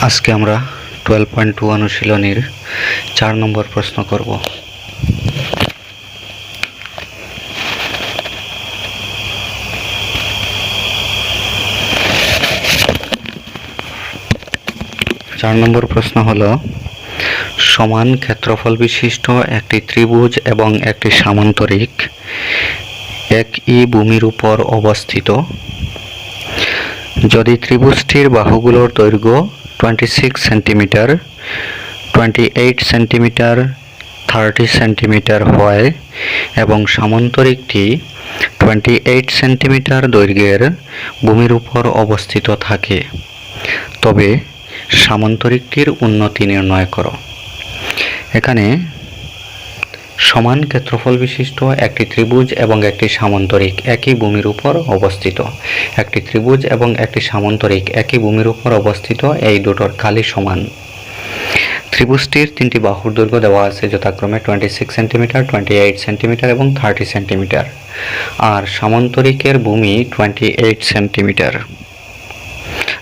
আজকে আমরা 12.2 অনুশীলনীর 4 নম্বর প্রশ্ন করব। চার নম্বর প্রশ্ন হলো, সমান ক্ষেত্রফল বিশিষ্ট একটি ত্রিভুজ এবং একটি সামান্তরিক একই ভূমির উপর অবস্থিত। যদি ত্রিভুজটির বাহুগুলোর দৈর্ঘ্য 26 সেন্টিমিটার, 28 সেন্টিমিটার, 30 সেন্টিমিটার হয় এবং সামান্তরিকটি 28 সেন্টিমিটার দৈর্ঘ্যের ভূমির উপর অবস্থিত থাকে, তবে সামান্তরিকটির উন্নতি নির্ণয় করো। এখানে সমান ক্ষেত্রফল বিশিষ্ট একটি ত্রিভুজ এবং একটি সামান্তরিক একই ভূমির উপর অবস্থিত। একটি ত্রিভুজ এবং একটি সামান্তরিক একই ভূমির উপর অবস্থিত, এই দুটোর কালি সমান। ত্রিভুজটির তিনটি বাহুর দৈর্ঘ্য দেওয়া আছে, যথাক্রমে 26 সেন্টিমিটার, 28 সেন্টিমিটার এবং 30 সেন্টিমিটার, আর সামান্তরিকের ভূমি 28 সেন্টিমিটার।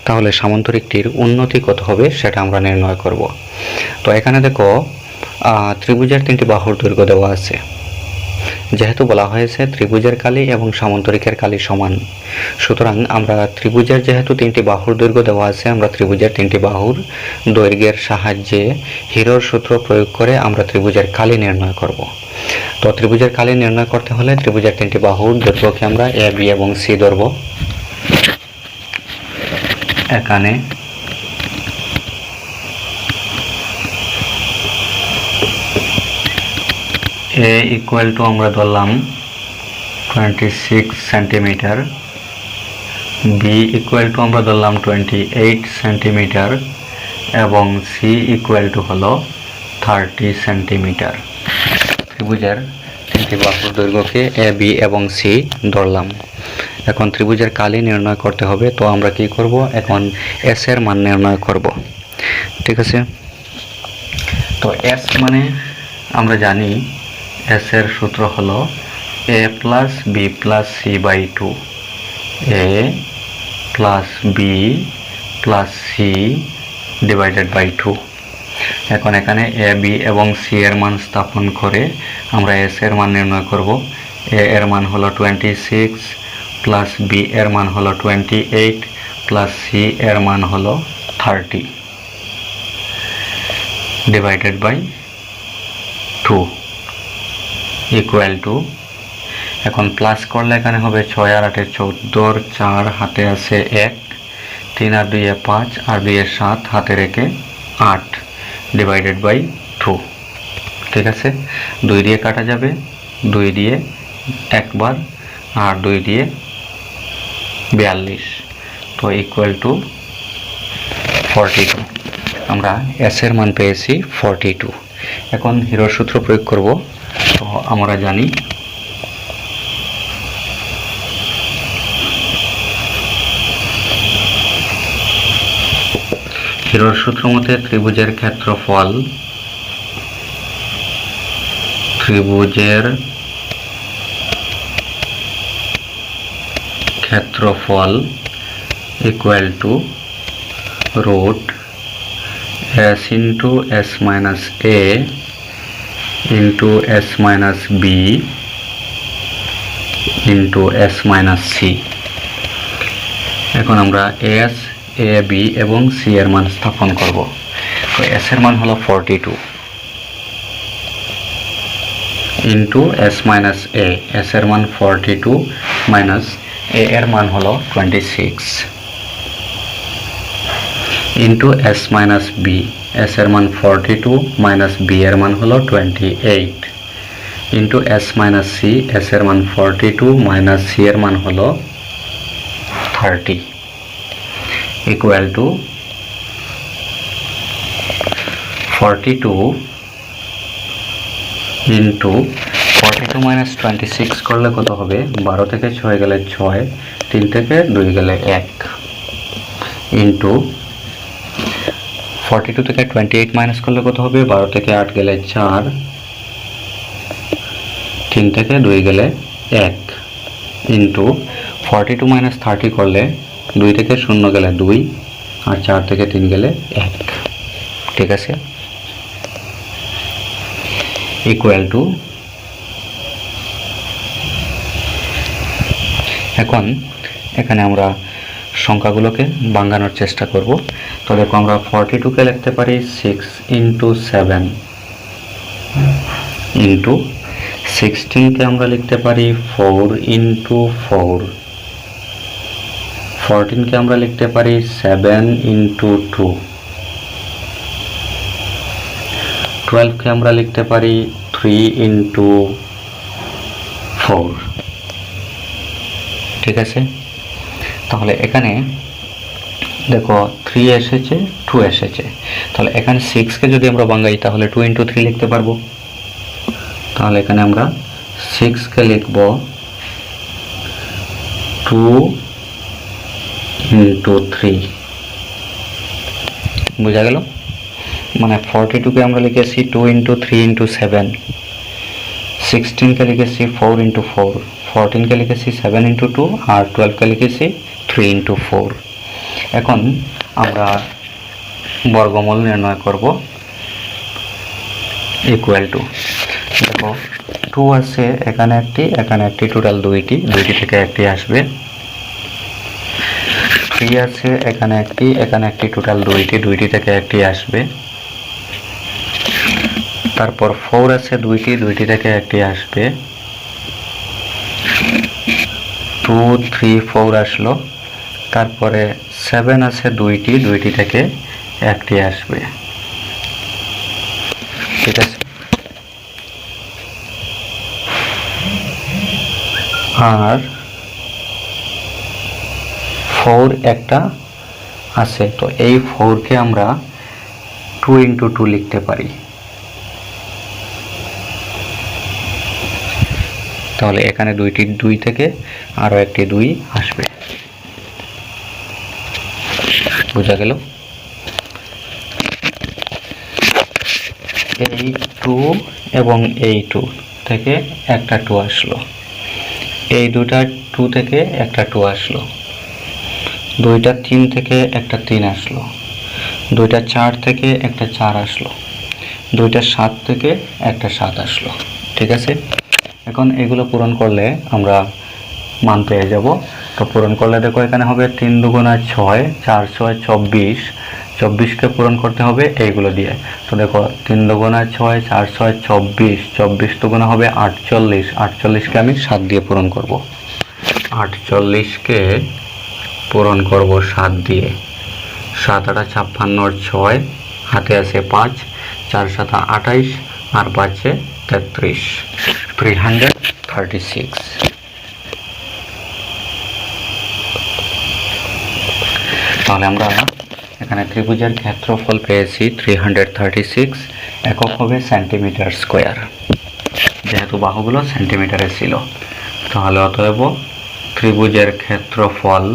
তাহলে সামান্তরিকটির উন্নতি কত হবে সেটা আমরা নির্ণয় করব। তো এখানে দেখো, ত্রিভুজের তিনটি বাহুর দৈর্ঘ্য দেওয়া আছে। যেহেতু বলা হয়েছে ত্রিভুজের কালি এবং সামান্তরিকের কালি সমান, সুতরাং আমরা ত্রিভুজের যেহেতু তিনটি বাহুর দৈর্ঘ্য দেওয়া আছে, আমরা ত্রিভুজের তিনটি বাহুর দৈর্ঘ্যের সাহায্যে হিরোর সূত্র প্রয়োগ করে আমরা ত্রিভুজের কালি নির্ণয় করব। তো ত্রিভুজের কালি নির্ণয় করতে হলে ত্রিভুজের তিনটি বাহুর দৈর্ঘ্যকে আমরা এ, বি এবং সি ধরব। এখানে এ ইকুয়াল টু আমরা ধরলাম 26 সেন্টিমিটার, বি ইকুয়াল টু আমরা ধরলাম 28 সেন্টিমিটার এবং সি ইকুয়াল টু হলো 30 সেন্টিমিটার। ত্রিভুজের তিনটি বাহুর দৈর্ঘ্যকে এ, বি এবং সি ধরলাম। এখন ত্রিভুজের কালি নির্ণয় করতে হবে। তো আমরা কি করব, এখন এস এর মান নির্ণয় করব। ঠিক আছে, তো এস মানে আমরা জানি এস এর সূত্র হলো A plus B plus C by 2, A plus B plus C divided by 2। এখন এখানে এ, বি এবং সি এর মান স্থাপন করে আমরা এস এর মান নির্ণয় করব। এ এর মান হলো 26 প্লাস বি এর মান হলো 28 প্লাস সি এর মান হলো 30 ডিভাইডেড বাই 2 ইকুয়াল টু, এখন প্লাস করলে এখানে হবে 6 আর 8 14, 4 হাতে আছে 1, 3 আর 2 5 আর 2 7 হাতে রেখে 8 ডিভাইডেড বাই 2। ঠিক আছে, 2 দিয়ে কাটা যাবে, 2 দিয়ে একবার আর 2 দিয়ে 42, তো ইকুয়াল টু 42। আমরা এস এর মান পেয়েছি 42। এখন হিরোর সূত্র প্রয়োগ করব। তো আমরা জানি হিরোর সূত্র মতে ত্রিভুজের ক্ষেত্রফল equal to root S into S minus A into S minus B into S minus C. এখন আমরা এস, এ, বি এবং সি এর মান স্থাপন করব। তো এস এর মান হলো 42 into S minus A, S এর মান 42 মাইনাস এ এর মান হলো 26 into S minus B, S এর মান 42 মাইনাস বি এর মান হলো 28 into S minus C, S এর মান 42 মাইনাস সি এর মান হলো 30 ইকুয়াল টু 42 ইন্টু 42 মাইনাস 26 করলে কত হবে, 12 থেকে 6 গেলে 6, 3 থেকে 2 গেলে 1 ইন্টু 42 থেকে 28 মাইনাস করলে কত হবে, 12 থেকে 8 গেলে 4, 3 থেকে 2 গেলে 1 ইন্টু 42 মাইনাস 30 করলে 2 থেকে 0 গেলে 2 আর 4 থেকে 3 গেলে 1, ঠিক আছে, ইকুয়াল টু, এখন এখানে আমরা সংখ্যাগুলোকে ভাঙানোর চেষ্টা করব। তো দেখো আমরা 42কে লিখতে পারি 6 × 7 ইন্টু 16কে আমরা লিখতে পারি 4 × 4, 14কে আমরা লিখতে পারি 7 × 2, 12কে আমরা লিখতে পারি 3 × 4, ঠিক আছে। তাহলে এখানে দেখো 3 এসেছে, 2 এসেছে, তাহলে এখানে 6কে যদি আমরা ভাঙাই তাহলে 2 × 3 লিখতে পারবো। তাহলে এখানে আমরা 6কে লিখব 2 × 3, বোঝা গেল? মানে 42কে আমরা লিখেছি 2 × 3 × 7, 16কে লিখেছি 4 × 4, 14কে লিখেছি 7 × 2, আর 12কে লিখেছি 3 × 4। এখন আমরা বর্গমূল নির্ণয় করব, ইকুয়াল টু, দেখো 2 আছে এখানে একটি, টোটাল দুইটি থেকে একটি আসবে। 3 আছে এখানে একটি, টোটাল দুইটি থেকে একটি আসবে। তারপর 4 আছে দুইটি থেকে একটি আসবে। 2, 3, 4 আসলো। তারপরে 7 আছে দুইটি থেকে একটি আসবে, ঠিক আছে। আর 4 একটা আছে, তো এই 4কে আমরা 2 × 2 লিখতে পারি। তাহলে এখানে 2 থেকে আরো একটি 2 আসবে, বোঝা গেল? এই 2 এবং এই 2 থেকে একটা 2 আসলো, এই দুটা 2 থেকে একটা 2 আসলো, দুইটা 3 থেকে একটা 3 আসলো, দুইটা 4 থেকে একটা 4 আসলো, দুইটা 7 থেকে একটা 7 আসলো, ঠিক আছে। এখন এগুলো পূরণ করলে আমরা মান পেয়ে যাব। তো পূরণ করলে দেখো এখানে হবে 3 × 2 = 6, 4, 6, 24, 24কে পূরণ করতে হবে এইগুলো দিয়ে। তো দেখো 3 × 2 = 6, 4, 6, 24, 24 2 হবে 48, 48কে আমি 7 দিয়ে পূরণ করব, 48কে পূরণ করব 7 দিয়ে। 7 × 8 = 56, 6 হাতে আছে 5, 4 × 7 = 28, আর 5 × 33, 336। তাহলে আমরা এখানে ত্রিভুজের ক্ষেত্রফল পেয়েছি 336, একক হবে সেন্টিমিটার স্কয়ার, যেহেতু বাহুগুলো সেন্টিমিটারে ছিল। তাহলে অতএব ত্রিভুজের ক্ষেত্রফল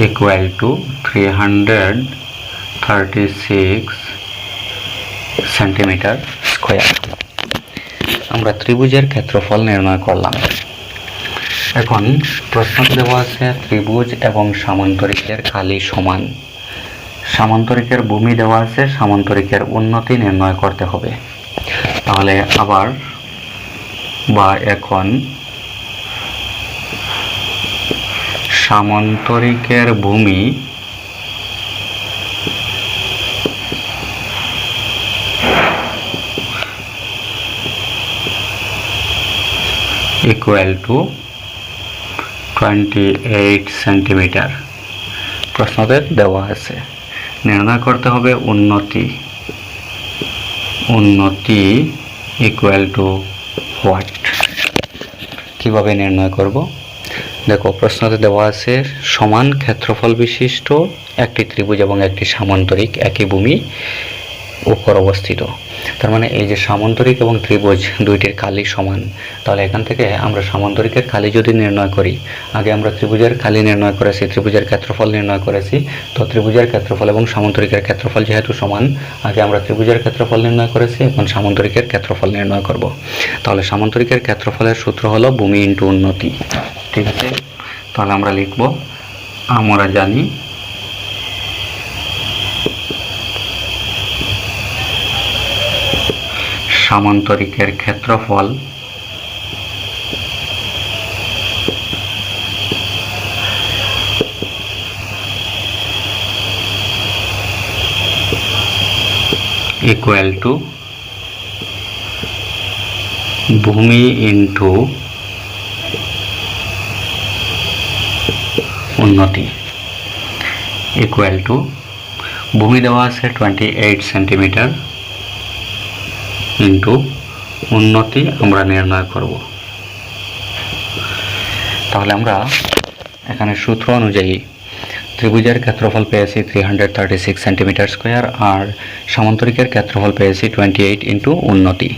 ইকুয়াল টু 336 সেন্টিমিটার স্কয়ার। আমরা ত্রিভুজের ক্ষেত্রফল নির্ণয় করলাম। এখন প্রশ্ন দেওয়া আছে ত্রিভুজ এবং সামান্তরিকের খালি সমান, সামান্তরিকের ভূমি দেওয়া আছে, সামান্তরিকের উন্নতি নির্ণয় করতে হবে। তাহলে আবার এখন সামান্তরিকের ভূমি ইকুয়াল টু 28 সেন্টিমিটার প্রশ্নতে দেওয়া আছে। নির্ণয় করতে হবে উন্নতি ইকুয়াল টু হোয়াট। কিভাবে নির্ণয় করব? দেখো প্রশ্নতে দেওয়া আছে সমান ক্ষেত্রফল বিশিষ্ট একটি ত্রিভুজ এবং একটি সামান্তরিক একই ভূমি উপর অবস্থিত। তার মানে এই যে সামান্তরিক এবং ত্রিভুজ দুইটির কালি সমান, তাহলে এখান থেকে আমরা সামান্তরিকের কালি যদি নির্ণয় করি, আগে আমরা ত্রিভুজের কালি নির্ণয় করেছি, ত্রিভুজের ক্ষেত্রফল নির্ণয় করেছি, তো ত্রিভুজের ক্ষেত্রফল এবং সামান্তরিকের ক্ষেত্রফল যেহেতু সমান, আগে আমরা ত্রিভুজের ক্ষেত্রফল নির্ণয় করেছি, এখন সামান্তরিকের ক্ষেত্রফল নির্ণয় করব। তাহলে সামান্তরিকের ক্ষেত্রফলের সূত্র হলো ভূমি ইন্টু উন্নতি। ঠিক আছে, তাহলে আমরা লিখব, আমরা জানি সামান্তরিকের ক্ষেত্রফল ইকুয়াল টু ভূমি ইন্টু উন্নতি, ইকুয়াল টু ভূমি দেওয়া আছে 28 সেন্টিমিটার ইন্টু উন্নতি আমরা নির্ণয় করব। তাহলে আমরা এখানে সূত্র অনুযায়ী ত্রিভুজের ক্ষেত্রফল পেয়েছি 336 সেন্টিমিটার স্কোয়ার, আর সামান্তরিকের ক্ষেত্রফল পেয়েছি 28 ইন্টু উন্নতি।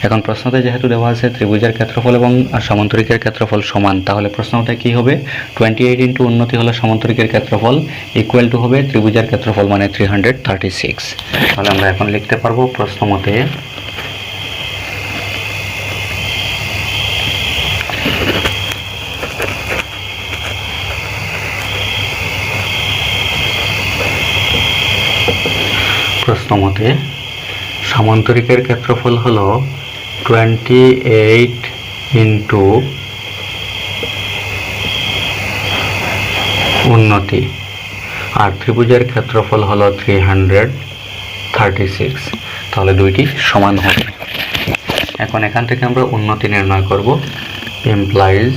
এখন প্রশ্নতে যেহেতু দেওয়া আছে ত্রিভুজের ক্ষেত্রফল এবং সামান্তরিকের ক্ষেত্রফল সমান, তাহলে প্রশ্নতে কি হবে, 28 ইন্টু উন্নতি হলো সামান্তরিকের ক্ষেত্রফল, ইকুয়াল টু হবে ত্রিভুজের ক্ষেত্রফল মানে 336। তাহলে আমরা এখন লিখতে পারবো প্রশ্ন মতে সামান্তরিকের ক্ষেত্রফল হলো 28 ইন্টু উন্নতি, আর ত্রিভুজের ক্ষেত্রফল হলো 336। তাহলে দুইটি সমান হবে। এখন এখান থেকে আমরা উন্নতি নির্ণয় করব, ইমপ্লাইজ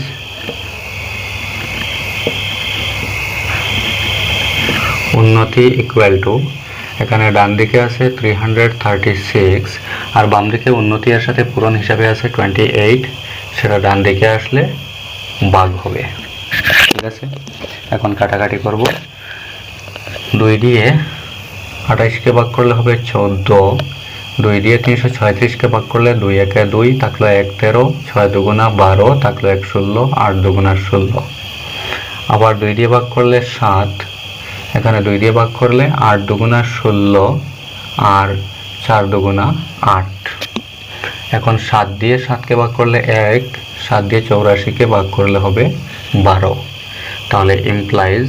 উন্নতি ইকুয়াল টু, এখানে ডান দিকে আছে 336 আর বাম দিকে উন্নতি এর সাথে পূরণ হিসাবে আছে 28, সেটা ডান দিকে আসলে ভাগ হবে। ঠিক আছে, এখন কাটাকাটি করব, 2 দিয়ে 28কে ভাগ করলে হবে 14, 2 দিয়ে 336কে ভাগ করলে 2 একে 2, থাকলো 1 13, 6 দুগুণা 12, থাকলো 1 16, 8 দুগুণা 16, আবার 2 দিয়ে ভাগ করলে 7, এখানে 2 দিয়ে ভাগ করলে 8 দুগুণা 16 আর 4 দুগুণা 8। এখন 7 দিয়ে 7কে ভাগ করলে 1, 7 দিয়ে 84কে ভাগ করলে হবে 12। তাহলে ইমপ্লাইজ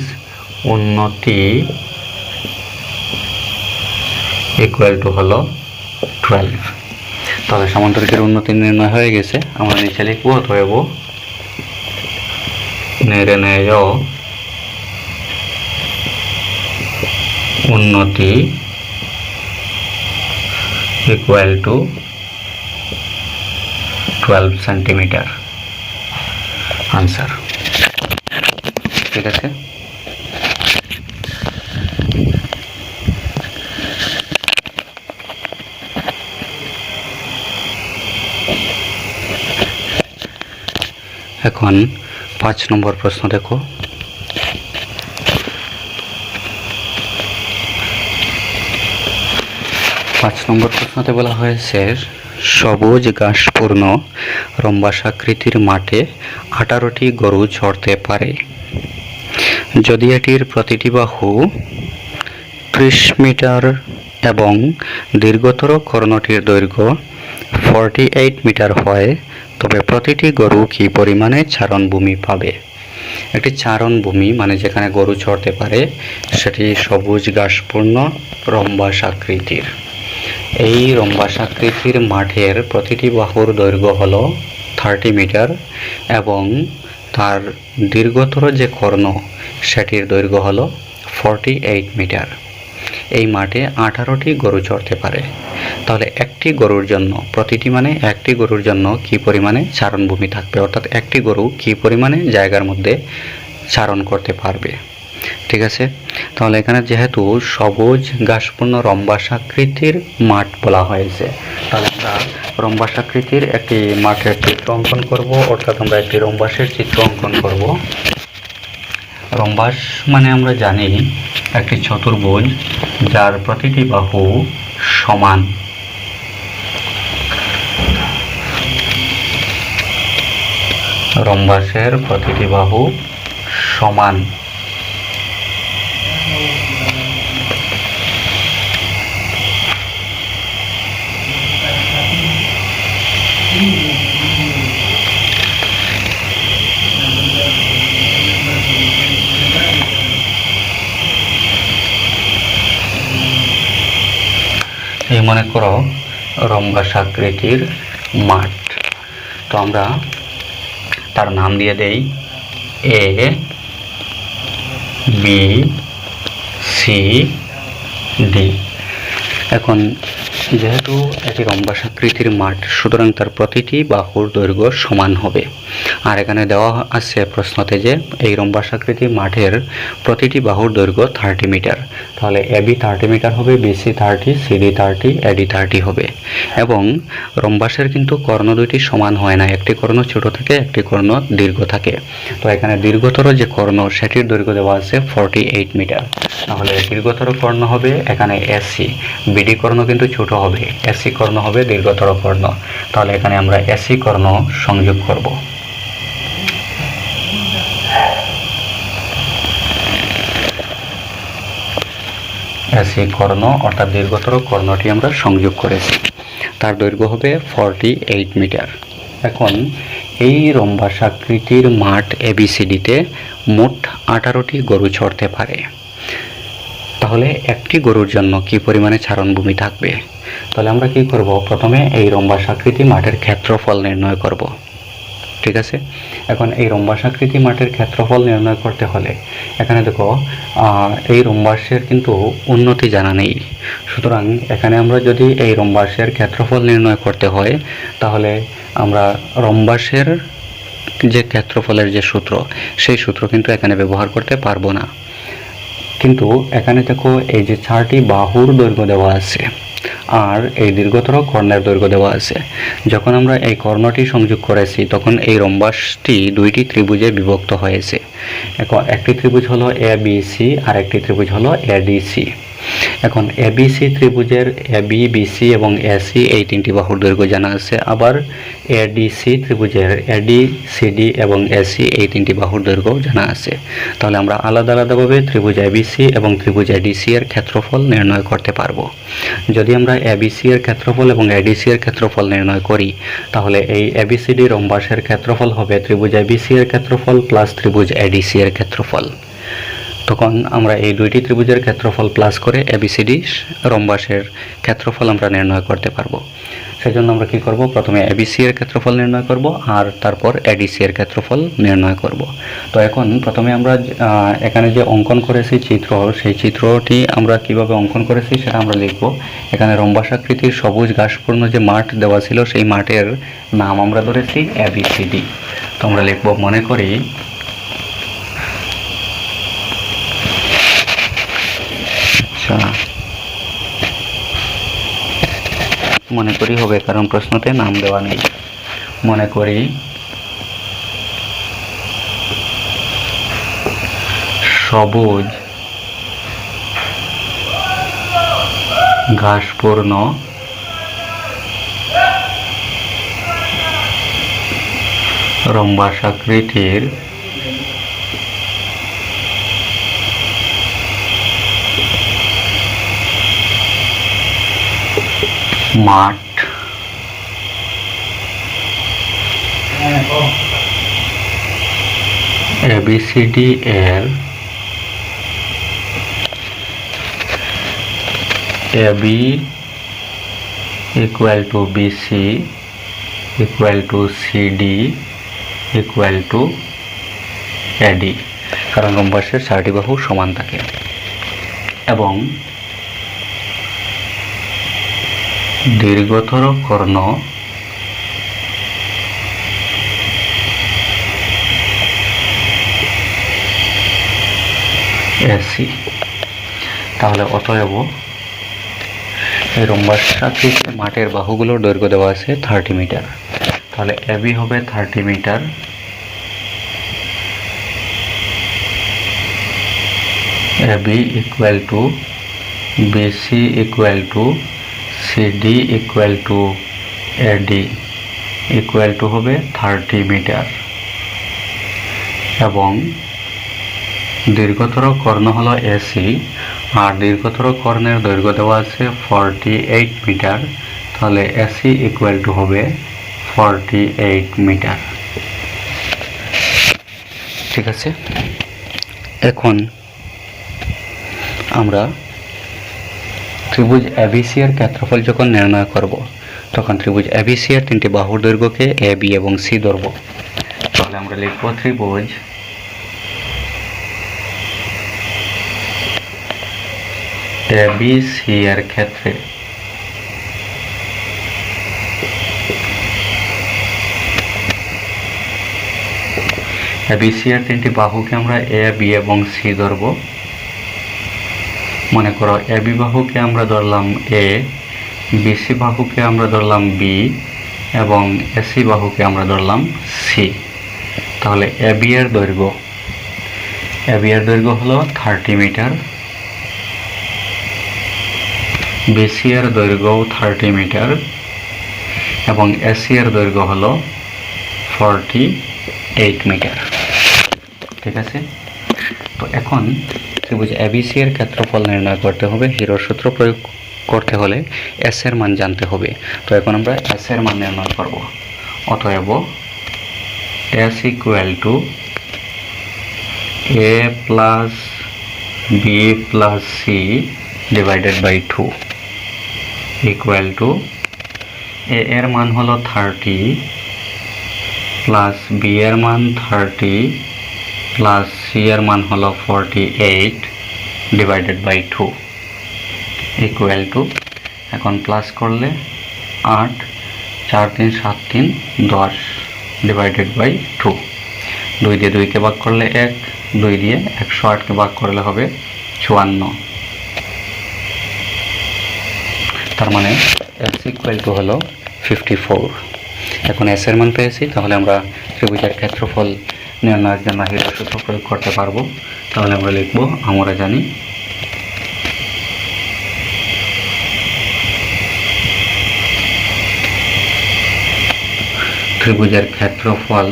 উন্নতি ইকুয়াল টু হলো 12। তাহলে সামান্তরিকের উন্নতি নির্ণয় হয়ে গেছে, আমরা নিচে লিখব, অতএব নির্ণেয় উন্নতি ইকুয়াল টু 12 সেন্টিমিটার, আনসার। ঠিক আছে, এখন 5 নম্বর প্রশ্ন দেখো, 5 নম্বর প্রশ্নতে বলা হয়েছে সবুজ ঘাসপূর্ণ রম্বাসাকৃতির মাঠে 18টি গরু চড়তে পারে। যদি এটির প্রতিটি বাহু 30 মিটার এবং দীর্ঘতর কর্ণটির দৈর্ঘ্য 48 মিটার হয়, তবে প্রতিটি গরু কি পরিমাণে চারণভূমি পাবে? একটি চারণভূমি মানে যেখানে গরু চড়তে পারে সেটি সবুজ ঘাসপূর্ণ রম্বাসাকৃতির। এই রম্বাসাকৃতির মাঠের প্রতিটি বাহুর দৈর্ঘ্য হলো 30 মিটার এবং তার দীর্ঘতর যে কর্ণ সেটির দৈর্ঘ্য হলো 48 মিটার। এই মাঠে 18টি গরু চড়তে পারে। তাহলে একটি গরুর জন্য, প্রতিটি মানে একটি গরুর জন্য কি পরিমাণে চারণভূমি থাকবে, অর্থাৎ একটি গরু কি পরিমাণে জায়গার মধ্যে চারণ করতে পারবে। ঠিক আছে, তাহলে এখানে যেহেতু সবুজ ঘাসপূর্ণ রম্বাসাকৃতির মাঠ বলা হয়েছে, তাহলে আমরা রম্বাসাকৃতির একটি মাঠের চিত্র অঙ্কন করব, অর্থাৎ আমরা একটি রম্বাসের চিত্র অঙ্কন করব। রম্বাস মানে আমরা জানি একটি চতুর্ভুজ যার প্রতিটি বাহু সমান। রম্বাসের প্রতিটি বাহু সমান। এই মনে করো রম্বাসাকৃতির মাঠ। তো আমরা তার নাম দিয়ে দেই এ বি সি ডি। এখন যেহেতু এটি রম্বাসাকৃতির মাঠ, সুতরাং তার প্রতিটি বাহুর দৈর্ঘ্য সমান হবে। আর এখানে দেওয়া আছে প্রশ্নতে যে এই রম্বাসাকৃতির মাঠের প্রতিটি বাহুর দৈর্ঘ্য 30 মিটার। তাহলে এবি 30 মিটার হবে, বিসি 30, সিডি 30, এডি 30 হবে। এবং রম্বাসের কিন্তু কর্ণ দুইটি সমান হয় না, একটি কর্ণ ছোট থাকে, একটি কর্ণ দীর্ঘ থাকে। তো এখানে দীর্ঘতর যে কর্ণ সেটির দৈর্ঘ্য দেওয়া আছে 48 মিটার। তাহলে দীর্ঘতর কর্ণ হবে এখানে এসি, বিডি কর্ণ কিন্তু ছোট হবে, এসি কর্ণ হবে দীর্ঘতর কর্ণ। তাহলে এখানে আমরা এসি কর্ণ সংযোগ করব। এসি কর্ণ অর্থাৎ দীর্ঘতর কর্ণটি আমরা সংযোগ করেছি, তার দৈর্ঘ্য হবে 48 মিটার। এখন এই রম্বাসাকৃতির মাঠ এবিসিডিতে মোট 18টি গরু চড়তে পারে। তাহলে একটি গরুর জন্য কি পরিমাণে চারণভূমি থাকবে? তাহলে আমরা কি করব, প্রথমে এই রম্বাসাকৃতি মাঠের ক্ষেত্রফল নির্ণয় করব। ঠিক আছে, এখন এই রম্বাসাকৃতি মাঠের ক্ষেত্রফল নির্ণয় করতে হলে এখানে দেখো এই রম্বাসের কিন্তু উন্নতি জানা নেই। সুতরাং এখানে আমরা যদি এই রম্বাসের ক্ষেত্রফল নির্ণয় করতে হয়, তাহলে আমরা রম্বাসের যে ক্ষেত্রফলের যে সূত্র, সেই সূত্র কিন্তু এখানে ব্যবহার করতে পারবো না। কিন্তু এখানে দেখো এই যে 4টি বাহুর দৈর্ঘ্য দেওয়া আছে আর এই দীর্ঘতর কর্ণের দৈর্ঘ্য দেওয়া আছে। যখন আমরা এই কর্ণটি সংযোগ করেছি তখন এই রম্বাসটি 2টি ত্রিভুজে বিভক্ত হয়েছে। এখন একটি ত্রিভুজ হলো এবিসি আর একটি ত্রিভুজ হলো এডিসি। এখন এবিসি ত্রিভুজের এবি, বিসি এবং এসি এই 3টি বাহুর দৈর্ঘ্য জানা আছে। আবার এডিসি ত্রিভুজের এডি, সিডি এবং এসি এই 3টি বাহুর দৈর্ঘ্য জানা আছে। তাহলে আমরা আলাদা আলাদাভাবে ত্রিভুজ এবিসি এবং ত্রিভুজ এডিসি এর ক্ষেত্রফল নির্ণয় করতে পারবো। যদি আমরা এবিসি এর ক্ষেত্রফল এবং এডিসি এর ক্ষেত্রফল নির্ণয় করি, তাহলে এই এবিসিডি রম্বাসের ক্ষেত্রফল হবে ত্রিভুজ এবিসি এর ক্ষেত্রফল প্লাস ত্রিভুজ এডিসি এর ক্ষেত্রফল। তখন আমরা এই 2টি ত্রিভুজের ক্ষেত্রফল প্লাস করে এবিসিডি রম্বাসের ক্ষেত্রফল আমরা নির্ণয় করতে পারবো। সেজন্য আমরা কি করব, প্রথমে এবিসি এর ক্ষেত্রফল নির্ণয় করব আর তারপর এডিসি এর ক্ষেত্রফল নির্ণয় করব। তো এখন প্রথমে আমরা এখানে যে অঙ্কন করেছি চিত্র, সেই চিত্রটি আমরা কিভাবে অঙ্কন করেছি সেটা আমরা লিখব। এখানে রম্বাসাকৃতির সবুজ ঘাসপূর্ণ যে মাঠ দেওয়া ছিল সেই মাঠের নাম আমরা ধরেছি এবিসিডি। তো আমরা লিখব, মনে করি মনে করি হবে কারণ প্রশ্নতে নাম দেওয়া নেই। মনে করি সবুজ ঘাসপূর্ণ রম্বাসাকৃতির মাঠ এবিসিডি এর AB equal to BC equal to CD equal to AD, কারণ রম্বাসের 4টি বাহু সমান থাকে। এবং দীর্ঘতর কর্ণ এসি। তাহলে অতএব এই রম্বাসাকৃতির মাঠের বাহুগুলোর দৈর্ঘ্য দেওয়া আছে 30 মিটার। তাহলে এবি হবে 30 metre, AB equal to BC equal to CD equal to AD equal to হবে 30 মিটার। এবং দীর্ঘতর কর্ণ হলো এসি, আর দীর্ঘতর কর্ণের দৈর্ঘ্য দেওয়া আছে 48 মিটার। তাহলে এসি ইকুয়াল টু হবে 48 মিটার। ঠিক আছে, এখন আমরা ত্রিভুজ এবিসি এর ক্ষেত্রফল যখন নির্ণয় করব, তখন ত্রিভুজ এবিসি এর তিনটি বাহুর দৈর্ঘ্যকে এ, বি এবং সি ধরব। তাহলে আমরা লিখব ত্রিভুজ এবিসি এর ক্ষেত্রে এবিসি এর তিনটি বাহুকে আমরা এ, বি এবং সি ধরব। মনে করো এবি বাহুকে আমরা ধরলাম এ, বিসি বাহুকে আমরা ধরলাম বি এবং এসি বাহুকে আমরা ধরলাম সি। তাহলে এবি এর দৈর্ঘ্য হলো 30 মিটার, বিসি এর দৈর্ঘ্য 30 মিটার এবং এসি এর দৈর্ঘ্য হলো 48 মিটার। ঠিক আছে, তো এখন ত্রিভুজ এবিসি এর ক্ষেত্রফল নির্ণয় করতে হবে। হিরোর সূত্র প্রয়োগ করতে হলে এস এর মান জানতে হবে। তো এখন আমরা এস এর মান নির্ণয় করব। অতএব S equal to A plus B plus C divided by 2 equal to A এর মান হলো 30 প্লাস বি এর মান 30 প্লাস সি এর মান হলো 48 ডিভাইডেড বাই 2 ইকুয়াল টু, এখন প্লাস করলে 8, 4 3 7 3 10 ডিভাইডেড বাই 2। 2 দিয়ে 2কে ভাগ করলে 1, 2 দিয়ে 108কে ভাগ করলে হবে 54। তার মানে এস ইকুয়াল টু হলো 54। এখন এস এর মান পেয়েছি, তাহলে আমরা ত্রিভুজের ক্ষেত্রফল নির্ণয়ের জন্য হিরোর সূত্র প্রয়োগ করতে পারবো। তাহলে আমরা লিখব, আমরা জানি ত্রিভুজের ক্ষেত্রফল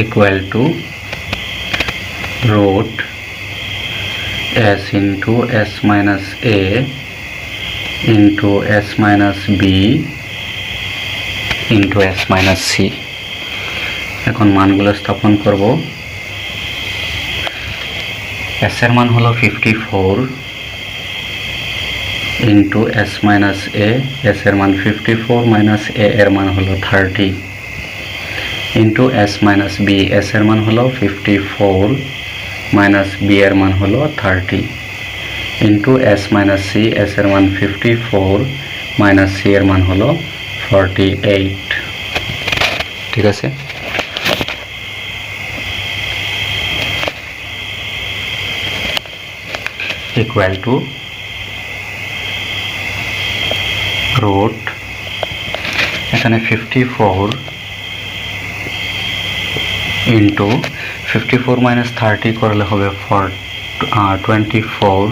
equal to root s into s minus a into s minus b into s minus c। এখন মানগুলো স্থাপন করব। s এর মান হলো 54 into s minus a, s এর মান 54 minus a এর মান হলো 30 into s minus b, s এর মান হলো 54 minus b এর মান হলো 30 into s minus c, s এর মান 54 minus c এর মান হলো 48। ঠিক আছে, equal to root, এখানে 54 into 54 minus 30 করলে হবে 24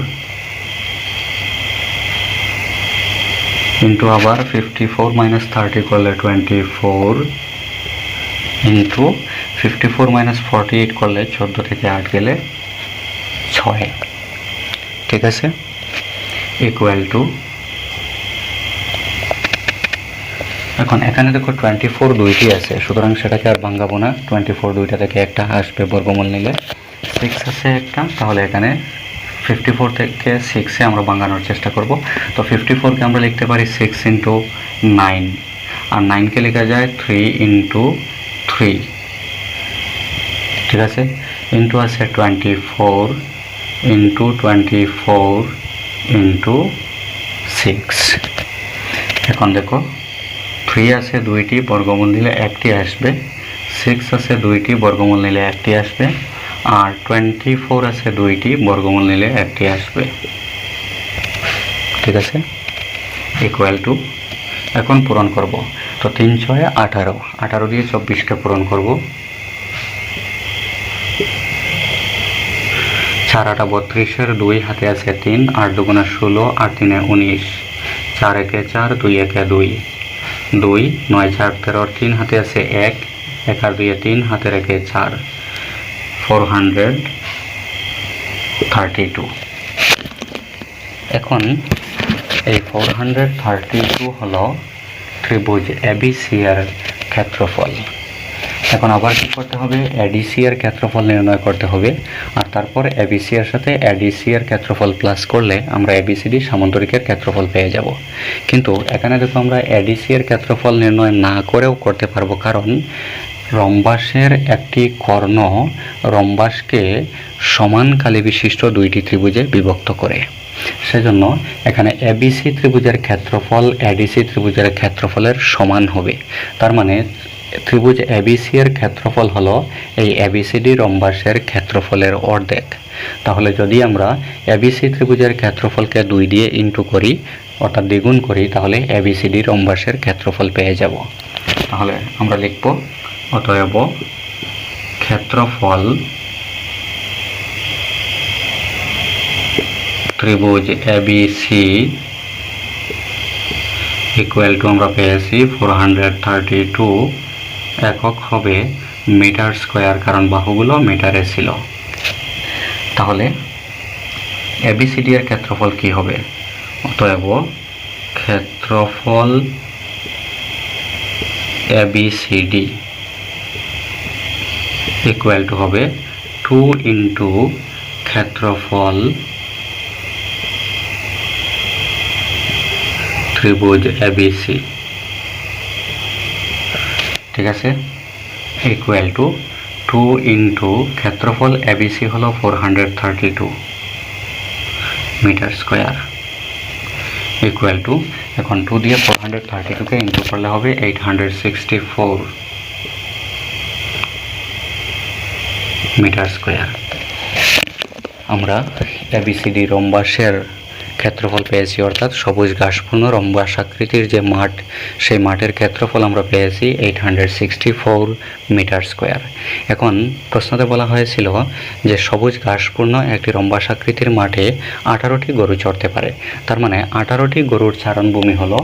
into আবার 54 minus 30 করলে 24 into 54 minus 48 করলে 14 থেকে 8 গেলে 6। ঠিক আছে, ইকুয়াল টু, এখন এখানে দেখো 24 দুইটি আছে, সুতরাং সেটাকে আর ভাঙাবো না। 24 দুইটা থেকে একটা আসবে বর্গমূল নিলে। 6 আছে একটা, তাহলে এখানে 54 থেকে 6-এ আমরা ভাঙানোর চেষ্টা করব। তো 54কে আমরা লিখতে পারি 6 into 9, আর 9কে লেখা যায় 3 into 3। ঠিক আছে, ইন্টু আছে 24 into 24 into 6। এখন দেখো 3 আছে দুইটি, বর্গমূল নিলে একটি আসবে। 6 আছে দুইটি, বর্গমূল নিলে একটি আসবে। আর 24 আছে দুইটি, বর্গমূল নিলে একটি আসবে। ঠিক আছে, ইকুয়াল টু, এখন পূরণ করব। তো 3 6 18, 18 দিয়ে 24কে পূরণ করব। 4 32 2 হাতে আছে 3, 8 2 16, 8 3 19, 4 1 4, 2 1 2, 2 9 4 13, 3 হাতে আছে 1, 1 আর 2 3, হাতে রেখে 4, 432। এখন এই 432 হলো ত্রিভুজ এবিসি এর ক্ষেত্রফল। এখন আবার কি করতে হবে, এডিসি এর ক্ষেত্রফল নির্ণয় করতে হবে, আর তারপর এবিসি এর সাথে এডিসি এর ক্ষেত্রফল প্লাস করলে আমরা এবিসিডি সামান্তরিকের ক্ষেত্রফল পেয়ে যাব। কিন্তু এখানে দেখো আমরা এডিসি এর ক্ষেত্রফল নির্ণয় না করেও করতে পারবো, কারণ রম্বাসের একটি কর্ণ রম্বাসকে সমানকালী বিশিষ্ট দুইটি ত্রিভুজে বিভক্ত করে। সেজন্য এখানে এবিসি ত্রিভুজের ক্ষেত্রফল এডিসি ত্রিভুজের ক্ষেত্রফলের সমান হবে। তার মানে ত্রিভুজ এবিসি এর ক্ষেত্রফল হলো এই এবিসিডি রম্বাসের ক্ষেত্রফলের অর্ধেক। তাহলে যদি আমরা এবিসি ত্রিভুজের ক্ষেত্রফলকে 2 দিয়ে ইনটু করি, অর্থাৎ দ্বিগুণ করি, তাহলে এবিসিডি রম্বাসের ক্ষেত্রফল পেয়ে যাব। তাহলে আমরা লিখব অতএব ক্ষেত্রফল ত্রিভুজ এবিসি ইকুয়াল টু আমরা পেয়েছি 432, একক হবে মিটার স্কোয়ার, কারণ বাহুগুলো মিটারে ছিল। তাহলে এবিসিডি এর ক্ষেত্রফল কি হবে, অতএব ক্ষেত্রফল এবিসিডি ইকুয়াল টু হবে 2 ইন্টু ক্ষেত্রফল ত্রিভুজ এবিসি, ঠিক আছে, ইকুয়াল টু 2 ইন্টু ক্ষেত্রফল এবিসি হলো 432 মিটার স্কোয়ার, ইকুয়াল টু, এখন 2 দিয়ে 432কে ইন্টু করলে হবে 864 মিটার স্কোয়ার। আমরা এবিসিডি রম্বাসের ক্ষেত্রফল পেয়েছি, অর্থাৎ সবুজ ঘাসপূর্ণ রম্বাস আকৃতির যে মাঠ, সেই মাঠের ক্ষেত্রফল আমরা পেয়েছি 864 মিটার স্কোয়ার। এখন প্রশ্নতে বলা হয়েছিল যে সবুজ ঘাসপূর্ণ একটি রম্বাস আকৃতির মাঠে 18টি গরু চড়তে পারে, তার মানে 18টি গরুর চারণভূমি হলো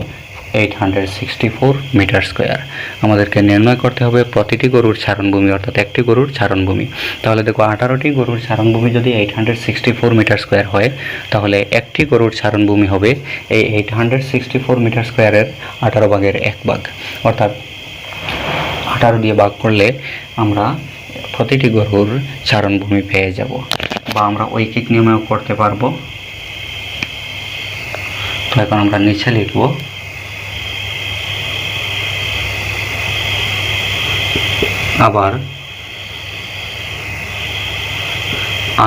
864 মিটার স্কোয়ার। আমাদেরকে নির্ণয় করতে হবে প্রতিটি গরুর চারণভূমি, অর্থাৎ একটি গরুর চারণভূমি। তাহলে দেখো 18টি গরুর চারণভূমি যদি 864 মিটার স্কোয়ার হয়, তাহলে একটি গরুর চারণভূমি হবে এই 864 মিটার স্কোয়ারের 18 ভাগের 1 ভাগ, অর্থাৎ 18 দিয়ে ভাগ করলে আমরা প্রতিটি গরুর চারণভূমি পেয়ে যাব, বা আমরা ঐকিক নিয়মেও করতে পারবো। তো এখন আমরা নিচে লিখব আবার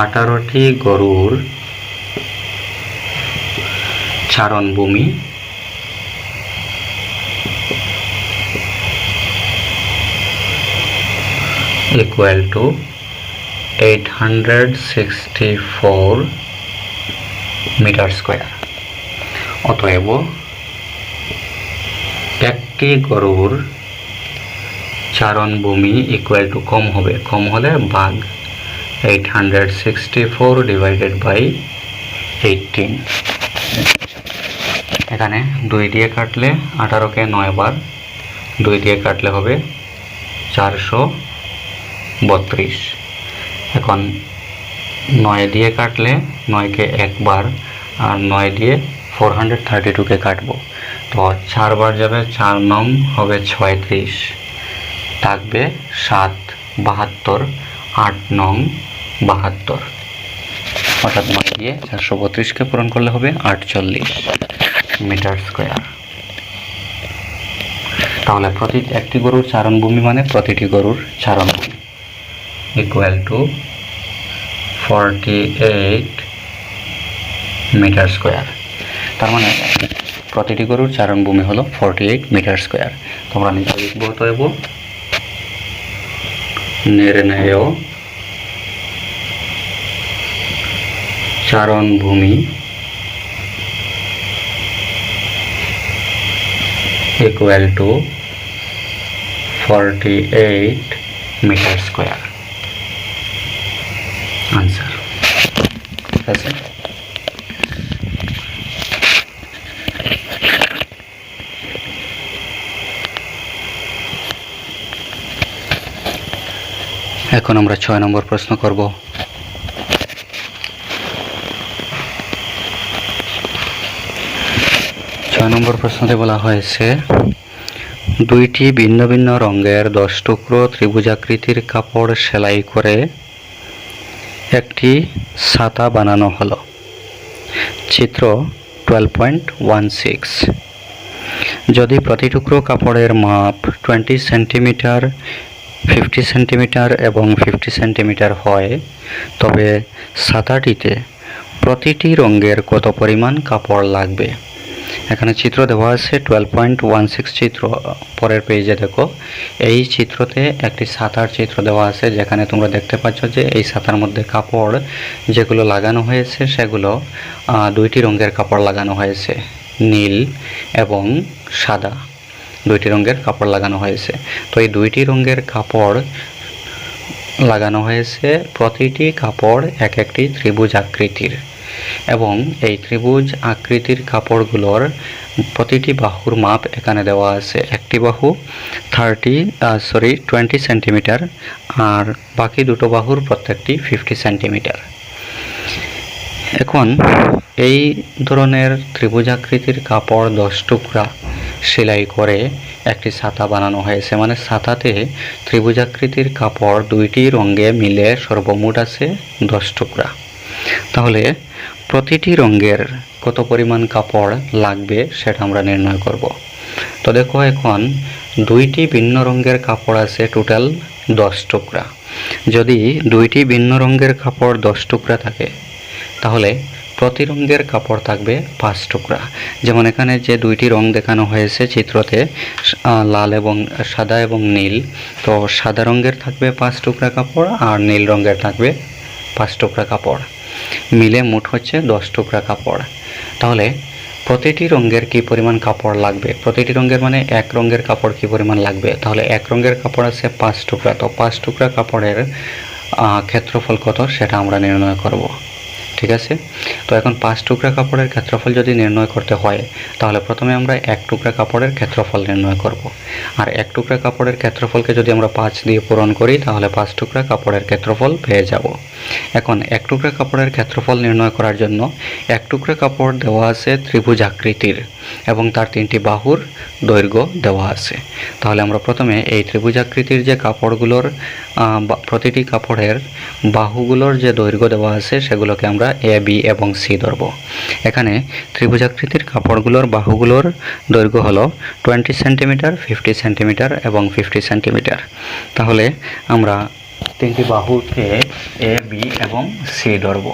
18টি গরুর চারণভূমি ইকুয়াল টু 864 মিটার স্কোয়ার। অতএব একটি গরুর চারণভূমি ইকুয়াল টু কম হবে, কম হলে ভাগ 864 ডিভাইডেড বাই 18। এখানে 2 দিয়ে কাটলে 18কে 9 বার, 2 দিয়ে কাটলে হবে 432। এখন 9 দিয়ে কাটলে 9কে 1 বার, আর 9 দিয়ে 432কে কাটবো, তো 4 বার যাবে, 4 নং হবে 36, থাকবে 7 72, 8 নং 72, অর্থাৎ 9 দিয়ে 432কে পূরণ করলে হবে 48 মিটার স্কোয়ার। তাহলে একটি গরুর চারণভূমি মানে প্রতিটি গরুর চারণভূমি ইকুয়াল টু 48 মিটার স্কোয়ার। তার মানে প্রতিটি গরুর চারণভূমি হলো 48 মিটার স্কোয়ার। তোমরা নিচে লিখবো অতএব নির্ণেয় চারণভূমি equal to 48 metre square. Answer. ঠিক আছে। এখন আমরা 6 নম্বর প্রশ্ন করব। 6 নম্বর প্রশ্নতে বলা হয়েছে দুইটি ভিন্ন ভিন্ন রঙের 10 টুকরো ত্রিভুজাকৃতির কাপড় সেলাই করে একটি ছাতা বানানো হলো। চিত্র 12.16। যদি প্রতি টুকরো কাপড়ের মাপ 20 সেন্টিমিটার, 50 সেন্টিমিটার এবং 50 সেন্টিমিটার হয়, তবে ছাতাটিতে প্রতিটি রঙের কত পরিমাণ কাপড় লাগবে? এখানে চিত্র দেওয়া আছে 12.16 চিত্র, পরের পেজে দেখো। এই চিত্রতে একটি ছাতার চিত্র দেওয়া আছে, যেখানে তোমরা দেখতে পাচ্ছ যে এই ছাতার মধ্যে কাপড় যেগুলো লাগানো হয়েছে সেগুলো দুইটি রঙের কাপড় লাগানো হয়েছে, নীল এবং সাদা। দুইটি রঙের কাপড় লাগানো হয়েছে। তো এই দুইটি রঙের কাপড় লাগানো হয়েছে, প্রতিটি কাপড় এক একটি ত্রিভুজ আকৃতির, এবং এই ত্রিভুজ আকৃতির কাপড়গুলোর প্রতিটি বাহুর মাপ এখানে দেওয়া আছে। একটি বাহু 20 সেন্টিমিটার আর বাকি দুটো বাহুর প্রত্যেকটি 50 সেন্টিমিটার। এখন এই ধরনের ত্রিভুজ আকৃতির কাপড় 10 টুকরা সেলাই করে একটি ছাতা বানানো হয়েছে। মানে ছাতাতে ত্রিভুজাকৃতির কাপড় দুইটি রঙে মিলে সর্বমোট আছে 10 টুকরা। তাহলে প্রতিটি রঙের কত পরিমাণ কাপড় লাগবে সেটা আমরা নির্ণয় করব। তো দেখো, এখন দুইটি ভিন্ন রঙের কাপড় আছে টোটাল 10 টুকরা। যদি দুইটি ভিন্ন রঙের কাপড় 10 টুকরা থাকে, তাহলে প্রতি রঙের কাপড় থাকবে 5 টুকরা। যেমন এখানে যে দুইটি রং দেখানো হয়েছে চিত্রতে, লাল এবং সাদা এবং নীল, তো সাদা রঙের থাকবে 5 টুকরা কাপড় আর নীল রঙের থাকবে 5 টুকরা কাপড়, মিলে মোট হচ্ছে 10 টুকরা কাপড়। তাহলে প্রতিটি রঙের কি পরিমাণ কাপড় লাগবে? প্রতিটি রঙের মানে এক রঙের কাপড় কি পরিমাণ লাগবে? তাহলে এক রঙের কাপড় আছে 5 টুকরা, তো 5 টুকরা কাপড়ের ক্ষেত্রফল কত সেটা আমরা নির্ণয় করব। ঠিক আছে। তো এখন 5 টুকরা কাপড়ের ক্ষেত্রফল যদি নির্ণয় করতে হয়, তাহলে প্রথমে আমরা 1 টুকরা কাপড়ের ক্ষেত্রফল নির্ণয় করব। আর 1 টুকরা কাপড়ের ক্ষেত্রফলকে যদি আমরা 5 দিয়ে পূরণ করি, তাহলে 5 টুকরা কাপড়ের ক্ষেত্রফল পেয়ে যাব। এখন 1 টুকরা কাপড়ের ক্ষেত্রফল নির্ণয় করার জন্য 1 টুকরা কাপড় দেওয়া আছে ত্রিভুজ আকৃতির এবং তার 3টি বাহুর দৈর্ঘ্য দেওয়া আছে। তাহলে আমরা প্রথমে এই ত্রিভুজ আকৃতির যে কাপড়গুলোর প্রতিটি কাপড়ের বাহুগুলোর যে দৈর্ঘ্য দেওয়া আছে সেগুলোকে আমরা এ, বি এবং সি ধরব। এখানে ত্রিভুজ আকৃতির কাপড়গুলোর বাহুগুলোর দৈর্ঘ্য হলো 20 সেন্টিমিটার, 50 সেন্টিমিটার এবং 50 সেন্টিমিটার। তাহলে আমরা 3টি বাহুকে এ, বি এবং সি ধরব।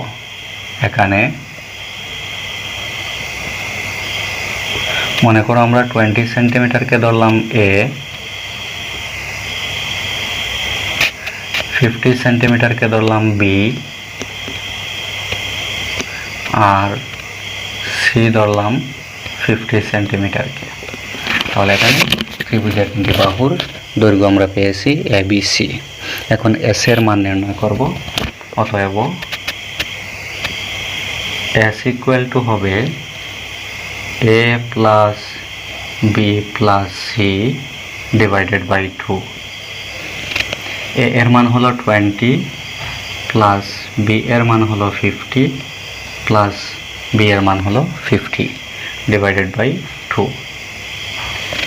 এখানে মনে করো আমরা 20 সেন্টিমিটারকে ধরলাম এ, 50 সেন্টিমিটারকে ধরলাম বি, আর সি ধরলাম 50 সেন্টিমিটারকে। তাহলে এখানে ত্রিভুজের 3টি বাহুর দৈর্ঘ্য আমরা পেয়েছি এ, বি, সি। এখন এস এর মান নির্ণয় করব। অতএব এস ইকুয়াল টু হবে A plus B plus C divided by 2। A এর মান হলো 20 প্লাস বি এর মান হলো 50 প্লাস বি এর মান হলো 50 ডিভাইডেড বাই 2।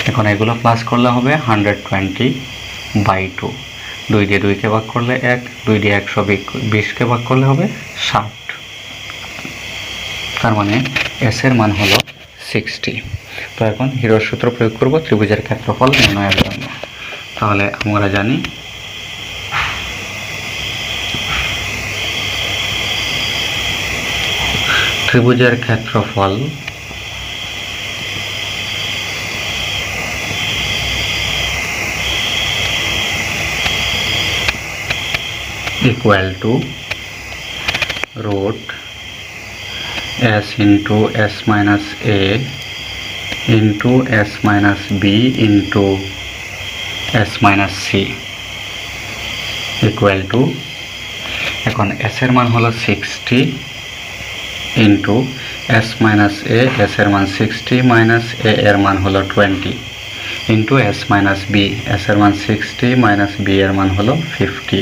এখন এগুলো প্লাস করলে হবে 120 বাই 2। 2 দিয়ে 2কে ভাগ করলে 1, 2 দিয়ে 120কে ভাগ করলে হবে 60। তার মানে এস এর মান হলো 60। তো এখন হিরোর সূত্র প্রয়োগ করব ত্রিভুজের ক্ষেত্রফল নির্ণয়ের জন্য। তাহলে আমরা জানি ত্রিভুজের ক্ষেত্রফল equal to root s into s minus a into s minus b into s minus c equal to, এখন s এর মান হলো 60 into S minus A, S এর মান 60 মাইনাস এ এর মান হলো 20 into S minus B, S এর মান 60 মাইনাস বি এর মান হলো 50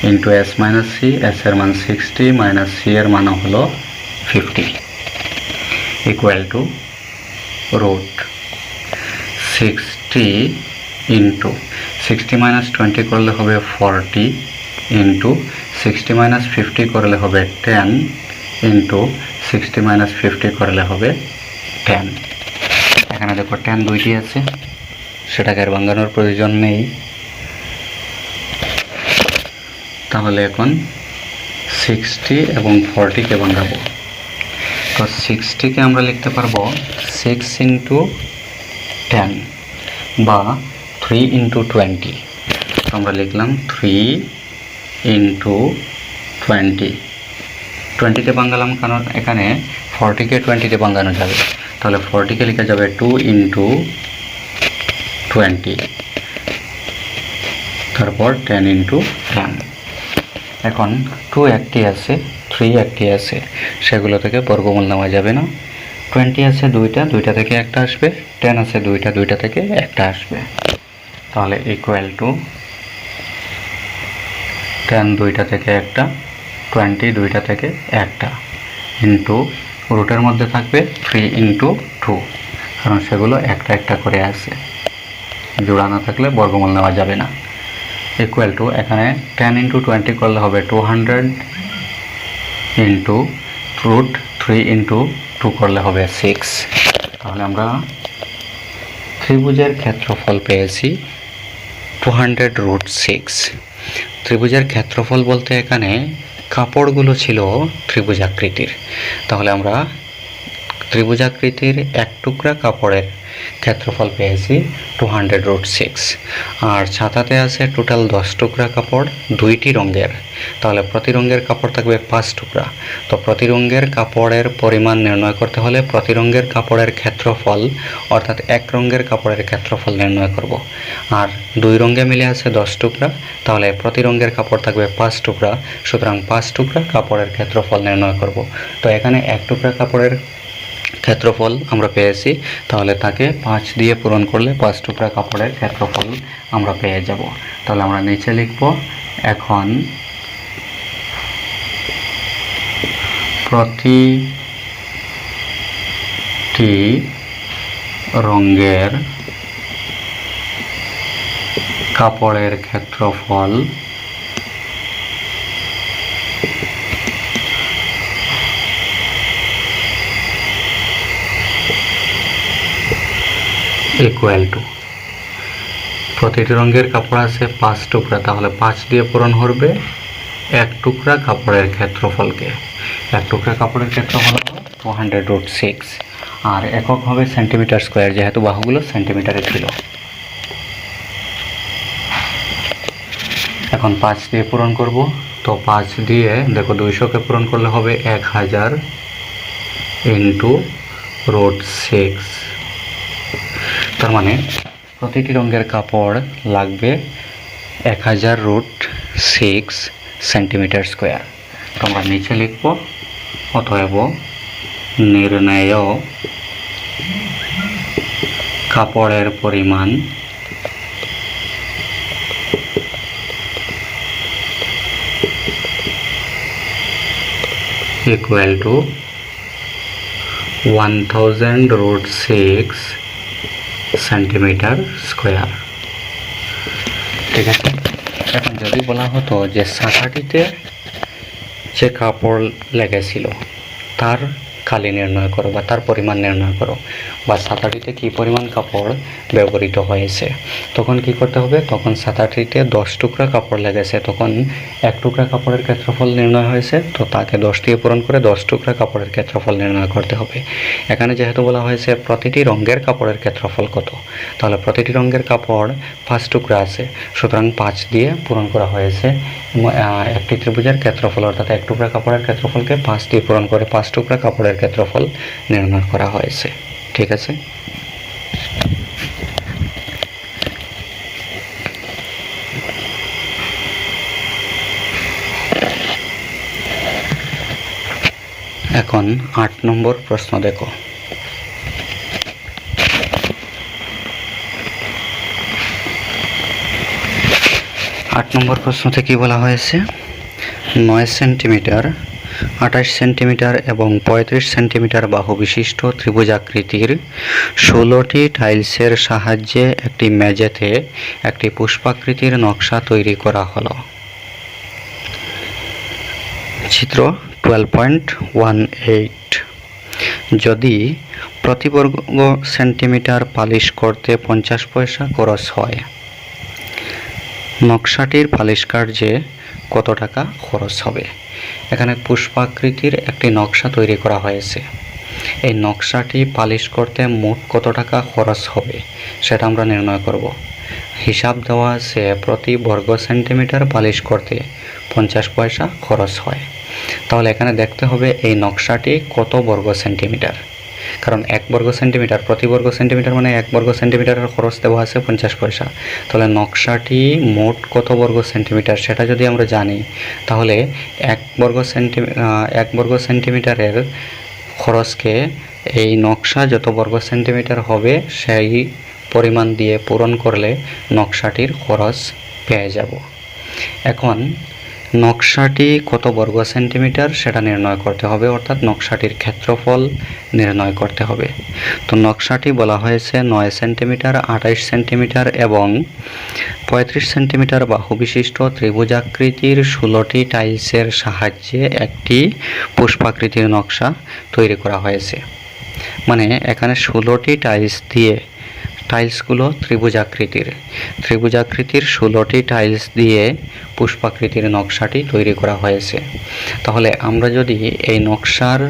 into S minus C, S এর মান 60 মাইনাস সি এর মান হলো 50 equal to root 60 into 60 minus 20 করলে হবে 40 ইন্টু 60 মাইনাস 50 করলে হবে 10 ইন্টু 60 মাইনাস 50 করলে হবে 10। এখানে দেখো 10 দুইটি আছে, সেটাকে আর ভাঙানোর প্রয়োজন নেই। তাহলে এখন 60 এবং 40কে ভাঙাবো। তো 60কে আমরা লিখতে পারবো 6 ইন্টু 10 বা 3 ইন্টু 20। তো আমরা লিখলাম 3 ইন্টু 20। 20তে ভাঙালাম কারণ এখানে 40কে 20তে ভাঙানো যাবে। তাহলে 40কে লেখা যাবে 2 ইন্টু 20, তারপর 10 ইন্টু 10। এখন 2 একটি আছে, 3 একটি আছে, সেগুলো থেকে বর্গমূল নেওয়া যাবে না। 20 আছে দুইটা, দুইটা থেকে একটা আসবে। 10 আছে দুইটা, দুইটা থেকে একটা আসবে। তাহলে ইকুয়াল টু 10 দুইটা থেকে একটা, 20 দুইটা থেকে একটা, ইন্টু রুটের মধ্যে থাকবে 3 ইন্টু 2, কারণ সেগুলো একটা একটা করে আছে, জোড়া না থাকলে বর্গমূল নেওয়া যাবে না। ইকুয়াল টু এখানে 10 ইন্টু 20 করলে হবে 200 ইন্টু রুট 3 ইন্টু 2 করলে হবে 6। তাহলে আমরা ত্রিভুজের ক্ষেত্রফল পেয়েছি 200 রুট 6। ত্রিভুজের ক্ষেত্রফল বলতে এখানে কাপড়গুলো ছিল ত্রিভুজাকৃতির। তাহলে আমরা ত্রিভুজাকৃতির এক টুকরা কাপড়ের ক্ষেত্রফল পেয়েছি 200 রুট 6। আর ছাতাতে আছে টোটাল 10 টুকরা কাপড়, দুইটি রঙের। তাহলে প্রতি রঙের কাপড় থাকবে 5 টুকরা। তো প্রতি রঙের কাপড়ের পরিমাণ নির্ণয় করতে হলে প্রতি রঙের কাপড়ের ক্ষেত্রফল অর্থাৎ এক রঙের কাপড়ের ক্ষেত্রফল নির্ণয় করব। আর দুই রঙে মিলে আছে 10 টুকরা, তাহলে প্রতি রঙের কাপড় থাকবে 5 টুকরা, সুতরাং 5 টুকরা কাপড়ের ক্ষেত্রফল নির্ণয় করব। তো এখানে এক টুকরা কাপড়ের ক্ষেত্রফল আমরা পেয়েছি, তাহলে তাকে 5 দিয়ে পূরণ করলে 5 টুকরা কাপড়ের ক্ষেত্রফল আমরা পেয়ে যাব। তাহলে আমরা নিচে লিখব এখন প্রতিটি রঙের কাপড়ের ক্ষেত্রফল ইকুয়াল টু প্রতিটি রঙের কাপড় আছে 5 টুকরা, তাহলে 5 দিয়ে পূরণ হবে এক টুকরা কাপড়ের ক্ষেত্রফলকে। এক টুকরা কাপড়ের ক্ষেত্রফল 200 রুট 6, আর একক হবে সেন্টিমিটার স্কোয়ার, যেহেতু বাহুগুলো সেন্টিমিটারে ছিল। এখন 5 দিয়ে পূরণ করব। তো 5 দিয়ে দেখো 200কে পূরণ করলে হবে 1000 ইন্টু রুট 6। তার মানে প্রতিটি রঙের কাপড় লাগবে 1000 রুট 6 সেন্টিমিটার স্কোয়ার। তো আমরা নিচে লিখব অতএব নির্ণেয় কাপড়ের পরিমাণ equal to 1000 root 6 centimetre square. ঠিক আছে। এখন যদি বলা হতো যে ছাতাটিতে যে কাপড় লেগেছিল তার কালি নির্ণয় করো বা তার পরিমাণ নির্ণয় করো, বা ছাতাটিতে কী পরিমাণ কাপড় ব্যবহৃত হয়েছে, তখন কি করতে হবে? তখন ছাতাটিতে 10 টুকরা কাপড় লেগেছে, তখন এক টুকরা কাপড়ের ক্ষেত্রফল নির্ণয় হয়েছে, তো তাকে 10 দিয়ে পূরণ করে 10 টুকরা কাপড়ের ক্ষেত্রফল নির্ণয় করতে হবে। এখানে যেহেতু বলা হয়েছে প্রতিটি রঙের কাপড়ের ক্ষেত্রফল কত, তাহলে প্রতিটি রঙের কাপড় 5 টুকরা আছে, সুতরাং 5 দিয়ে পূরণ করা হয়েছে একটি ত্রিভুজের ক্ষেত্রফল, অর্থাৎ এক টুকরা কাপড়ের ক্ষেত্রফলকে 5 দিয়ে পূরণ করে 5 টুকরা কাপড়ের ক্ষেত্রফল নির্ণয় করা হয়েছে। ঠিক আছে। এখন 8 নম্বর প্রশ্ন দেখো। 8 নম্বর প্রশ্নতে কি বলা হয়েছে? 9 সেন্টিমিটার, 28 সেন্টিমিটার এবং 35 সেন্টিমিটার বাহু বিশিষ্ট ত্রিভুজাকৃতির 16টি টাইলসের সাহায্যে একটি মেঝেতে একটি পুষ্পাকৃতির নকশা তৈরি করা হলো। চিত্র 12.18। যদি প্রতি বর্গ সেন্টিমিটার পালিশ করতে 50 পয়সা খরচ হয়, নকশাটির পালিশ কার্যে কত টাকা খরচ হবে? এখানে পুষ্পাকৃতির একটি নকশা তৈরি করা হয়েছে। এই নকশাটি পালিশ করতে মোট কত টাকা খরচ হবে সেটা আমরা নির্ণয় করব। হিসাব দেওয়া আছে প্রতি বর্গ সেন্টিমিটার পালিশ করতে 50 পয়সা খরচ হয়। তাহলে এখানে দেখতে হবে এই নকশাটি কত বর্গ সেন্টিমিটার, কারণ 1 বর্গ সেন্টিমিটার, প্রতি বর্গ সেন্টিমিটার মানে 1 বর্গ সেন্টিমিটারের খরচ দেওয়া আছে 50 পয়সা। তাহলে নকশাটি মোট কত বর্গ সেন্টিমিটার সেটা যদি আমরা জানি, তাহলে 1 বর্গ সেন্টিমিটারের খরচকে এই নকশা যত বর্গ সেন্টিমিটার হবে সেই পরিমাণ দিয়ে পূরণ করলে নকশাটির খরচ পেয়ে যাব। এখন নকশাটি কত বর্গ সেন্টিমিটার সেটা নির্ণয় করতে হবে, অর্থাৎ নকশাটির ক্ষেত্রফল নির্ণয় করতে হবে। তো নকশাটি বলা হয়েছে 9 সেন্টিমিটার, 28 সেন্টিমিটার এবং 35 সেন্টিমিটার বাহু বিশিষ্ট ত্রিভুজাকৃতির 16টি টাইলসের সাহায্যে একটি পুষ্পাকৃতির নকশা তৈরি করা হয়েছে। মানে এখানে 16টি টাইলস দিয়ে, টাইলসগুলো ত্রিভুজাকৃতির 16টি টাইলস দিয়ে পুষ্পাকৃতির নকশাটি তৈরি করা হয়েছে। তাহলে আমরা যদি এই নকশার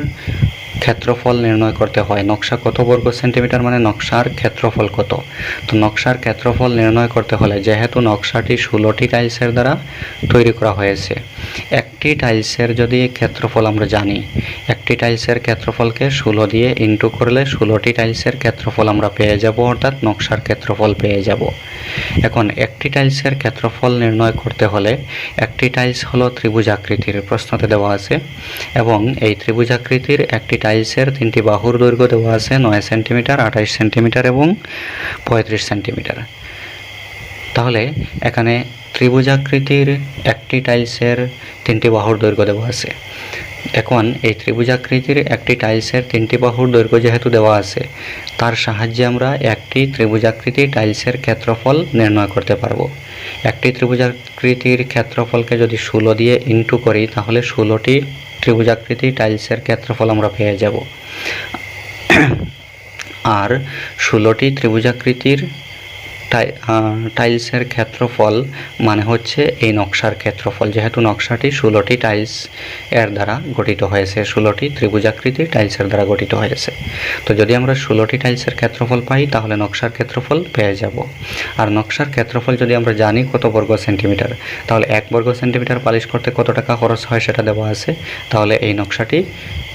ক্ষেত্রফল নির্ণয় করতে হয়, নকশা কত বর্গ সেন্টিমিটার মানে নকশার ক্ষেত্রফল কত, তো নকশার ক্ষেত্রফল নির্ণয় করতে হলে যেহেতু নকশাটি 16টি টাইলসের দ্বারা তৈরি করা হয়েছে, একটি টাইলসের যদি ক্ষেত্রফল আমরা জানি, একটি টাইলসের ক্ষেত্রফলকে 16 দিয়ে ইনটু করলে 16টি টাইলসের ক্ষেত্রফল আমরা পেয়ে যাব, অর্থাৎ নকশার ক্ষেত্রফল পেয়ে যাব। এখন একটি টাইলসের ক্ষেত্রফল নির্ণয় করতে হলে, একটি টাইলস হলো ত্রিভুজাকৃতির, প্রশ্নতে দেওয়া আছে, এবং এই ত্রিভুজাকৃতির একটি টাইলসের 3টি বাহুর দৈর্ঘ্য দেওয়া আছে 9 সেন্টিমিটার, 28 সেন্টিমিটার এবং 35 সেন্টিমিটার। তাহলে এখানে ত্রিভুজাকৃতির একটি টাইলসের 3টি বাহুর দৈর্ঘ্য দেওয়া আছে। এখন এই ত্রিভুজাকৃতির একটি টাইলসের 3টি বাহুর দৈর্ঘ্য যেহেতু দেওয়া আছে, তার সাহায্যে আমরা একটি ত্রিভুজাকৃতির টাইলসের ক্ষেত্রফল নির্ণয় করতে পারবো। একটি ত্রিভুজাকৃতির ক্ষেত্রফলকে যদি 16 দিয়ে ইনটু করি, তাহলে 16টি ত্রিভুজাকৃতির টাইলসের ক্ষেত্রফল আমরা পেয়ে যাব। আর 16টি ত্রিভুজাকৃতির টাইলসের ক্ষেত্রফল মানে হচ্ছে এই নকশার ক্ষেত্রফল, যেহেতু নকশাটি 16টি টাইলস এর দ্বারা গঠিত হয়েছে, 16টি ত্রিভুজাকৃতির টাইলসের দ্বারা গঠিত হয়েছে। তো যদি আমরা 16টি টাইলসের ক্ষেত্রফল পাই, তাহলে নকশার ক্ষেত্রফল পেয়ে যাব। আর নকশার ক্ষেত্রফল যদি আমরা জানি কত বর্গ সেন্টিমিটার, তাহলে 1 বর্গ সেন্টিমিটার পালিশ করতে কত টাকা খরচ হয় সেটা দেওয়া আছে। তাহলে এই নকশাটি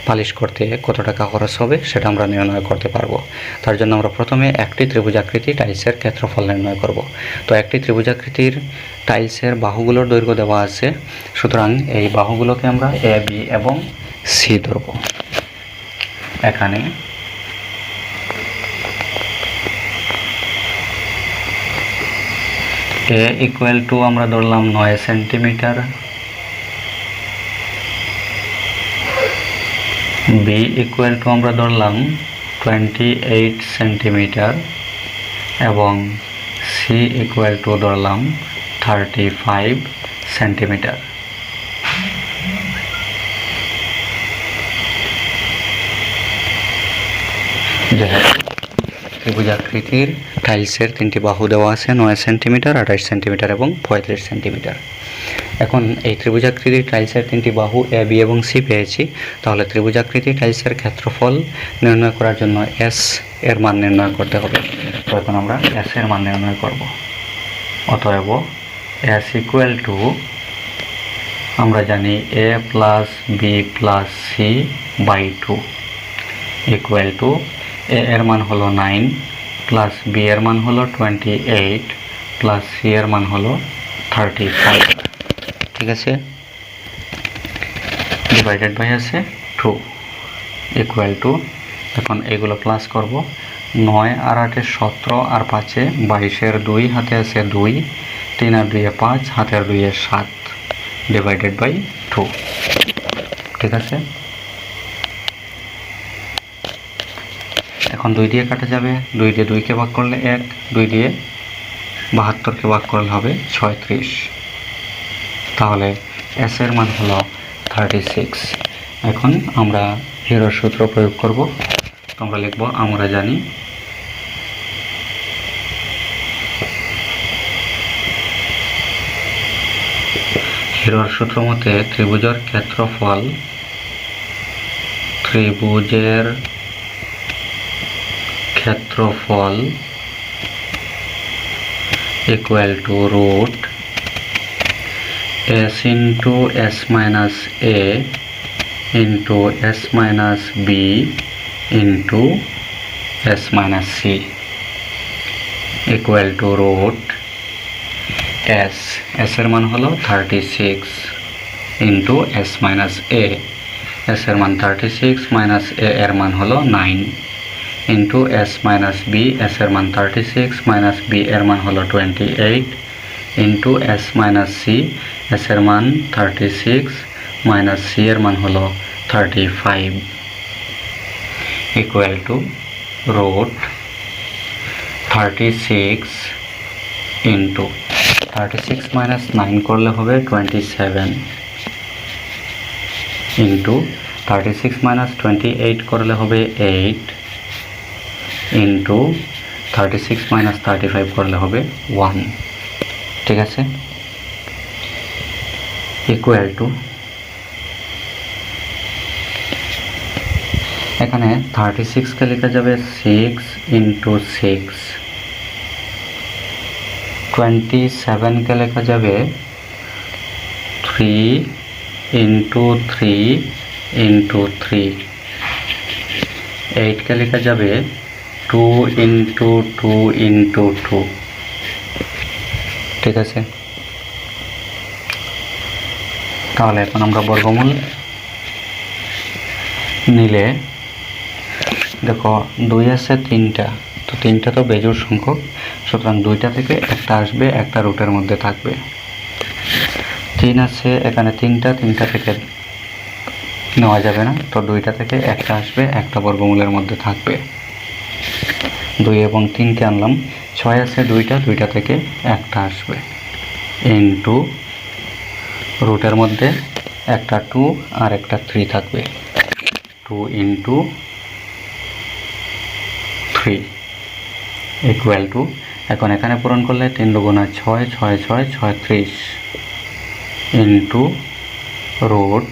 পালিশ করতে কত টাকা খরচ হবে সেটা আমরা নির্ণয় করতে পারবো। তার জন্য আমরা প্রথমে একটি ত্রিভুজাকৃতি টাইলসের ক্ষেত্রফল নির্ণয় করব। তো একটি ত্রিভুজাকৃতির টাইলসের বাহুগুলোর দৈর্ঘ্য দেওয়া আছে, সুতরাং এই বাহুগুলোকে আমরা এ, বি এবং সি ধরব। এখানে এ ইকুয়াল টু আমরা ধরলাম 9 সেন্টিমিটার, বি ইকুয়াল টু আমরা ধরলাম 28 সেন্টিমিটার এবং সি ইকুয়াল টু ধরলাম 35 সেন্টিমিটার। ত্রিভুজাকৃতির টাইলসের 3টি বাহু দেওয়া আছে 9 সেন্টিমিটার, 28 সেন্টিমিটার এবং 35 সেন্টিমিটার। এখন এই ত্রিভুজাকৃতির টাইলসের 3টি বাহু এ, বি এবং সি পেয়েছি। তাহলে ত্রিভুজাকৃতির টাইলসের ক্ষেত্রফল নির্ণয় করার জন্য এস এর মান নির্ণয় করতে হবে। তো এখন আমরা এস এর মান নির্ণয় করব। অতএব এস ইকুয়াল টু আমরা জানি A plus B plus C by 2 equal to A এর মান হলো 9 প্লাস বি এর মান হলো 28 প্লাস সি এর মান হলো 35। ঠিক আছে, ডিভাইডেড বাই আছে 2। ইকুয়াল টু, এখন এগুলো প্লাস করব, 9 আর 8 17 আর 5 22 2 হাতে আছে 2, 3 আর 2 5, হাতের 2 7 ডিভাইডেড বাই 2। ঠিক আছে, এখন 2 দিয়ে কাটা যাবে, 2 দিয়ে 2কে ভাগ করলে 1, 2 দিয়ে 72কে ভাগ করলে হবে 36। তাহলে এস এর মান হলো 36। এখন আমরা হিরোর সূত্র প্রয়োগ করব। তোমরা লিখব, আমরা জানি হিরোর সূত্র মতে ত্রিভুজের ক্ষেত্রফল equal to root s into s minus a into s minus b into s minus c equal to root s এর মান হলো 36 into s minus a, s এর মান 36 minus a এর মান হলো 9 into s minus b, s এর মান 36 minus b এর মান হলো 28 into s minus c, s এর মান 36 minus c এর মান হলো 35 equal to root 36 into 36 minus 9 করলে হবে 27 into 36 minus 28 করলে হবে 8 into 36 minus 35 করলে হবে 1। ঠিক আছে, ইকুয়াল টু, এখানে 36কে লেখা যাবে 6 into 6, 27কে লেখা যাবে 3 into 3 into 3, 8কে লেখা যাবে 2 into 2 into 2। ঠিক আছে, তাহলে এখন আমরা বর্গমূল নিলে দেখো 2 আছে 3টা, তো 3টা তো বেজোড় সংখ্যক, সুতরাং 2টা থেকে একটা আসবে, একটা রুটের মধ্যে থাকবে। 3 আছে এখানে 3টা থেকে নেওয়া যাবে না, তো 2টা থেকে একটা আসবে, একটা বর্গমূলের মধ্যে থাকবে। 2 এবং 3কে আনলাম, 6 আছে 2টা থেকে একটা আসবে, ইনটু রুটের মধ্যে একটা 2 আর একটা 3 থাকবে, 2 into 3 ইকুয়াল টু, এখন এখানে পূরণ করলে 3 দুগুণা 6, 6 6 36 ইন্টু রুট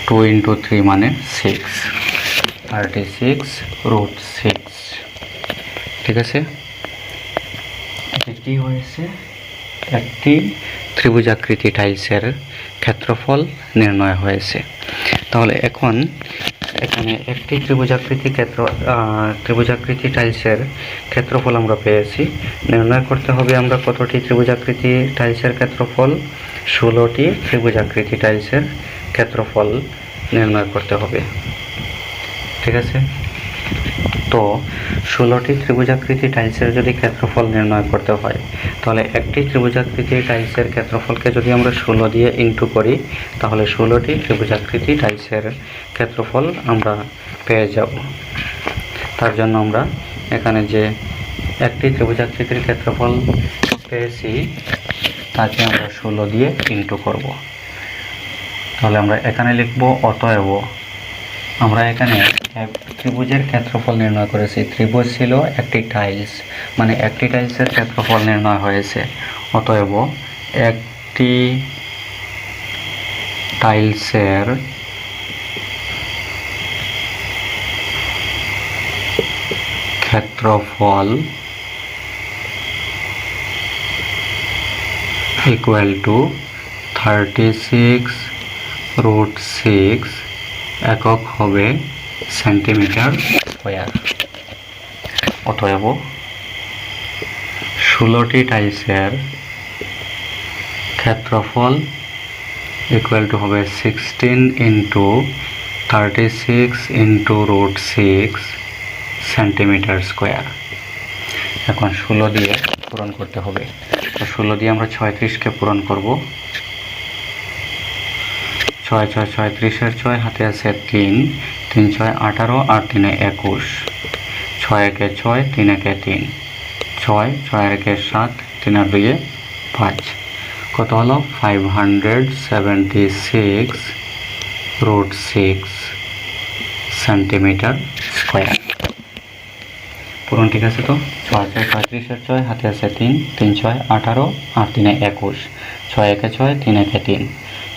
2 into 3 মানে 6, 36 রুট 6। ঠিক আছে, কি হয়েছে, একটি ত্রিভুজাকৃতি টাইলসের ক্ষেত্রফল নির্ণয় হয়েছে। তাহলে এখন এখানে একটি ত্রিভুজাকৃতি টাইলসের ক্ষেত্রফল আমরা পেয়েছি। নির্ণয় করতে হবে আমরা কতটি ত্রিভুজাকৃতি টাইলসের ক্ষেত্রফল, 16টি ত্রিভুজাকৃতি টাইলসের ক্ষেত্রফল নির্ণয় করতে হবে। ঠিক আছে, তো 16টি ত্রিভুজাকৃতি টাইলসের যদি ক্ষেত্রফল নির্ণয় করতে হয়, তাহলে একটি ত্রিভুজাকৃতি টাইলসের ক্ষেত্রফলকে যদি আমরা 16 দিয়ে ইনটু করি, তাহলে 16টি ত্রিভুজাকৃতি টাইলসের ক্ষেত্রফল আমরা পেয়ে যাব। তার জন্য আমরা এখানে যে একটি ত্রিভুজাকৃতির ক্ষেত্রফল পেয়েছি তাকে আমরা 16 দিয়ে ইনটু করব। তাহলে আমরা এখানে লিখব, অতএব আমরা এখানে ত্রিভুজের ক্ষেত্রফল নির্ণয় করেছি। ত্রিভুজ ছিল একটি টাইলস, মানে একটি টাইলসের ক্ষেত্রফল নির্ণয় হয়েছে। অতএব একটি টাইলসের ক্ষেত্রফল ইকুয়াল টু 36 রুট 6, একক হবে সেন্টিমিটার স্কয়ার। অতএব 16টি টাইলসের ক্ষেত্রফল ইকুয়াল টু হবে 16 into 36 into root 6 centimetre square. এখন 16 দিয়ে পূরণ করতে হবে। তো 16 দিয়ে আমরা 36কে পূরণ করব। 6 6 36 6 হাতে আছে 3 3 6 18 আর 3 21 6 একে 6 3 একে 3 6 6 একে 7 3 আর 2 5 কত হলো 576 রুট 6 সেন্টিমিটার স্কোয়ার। পূরণ ঠিক আছে? তো 6 6 36 6 হাতে আছে 3 3 6 18 আর 3 21 6 একে 6 3 একে 3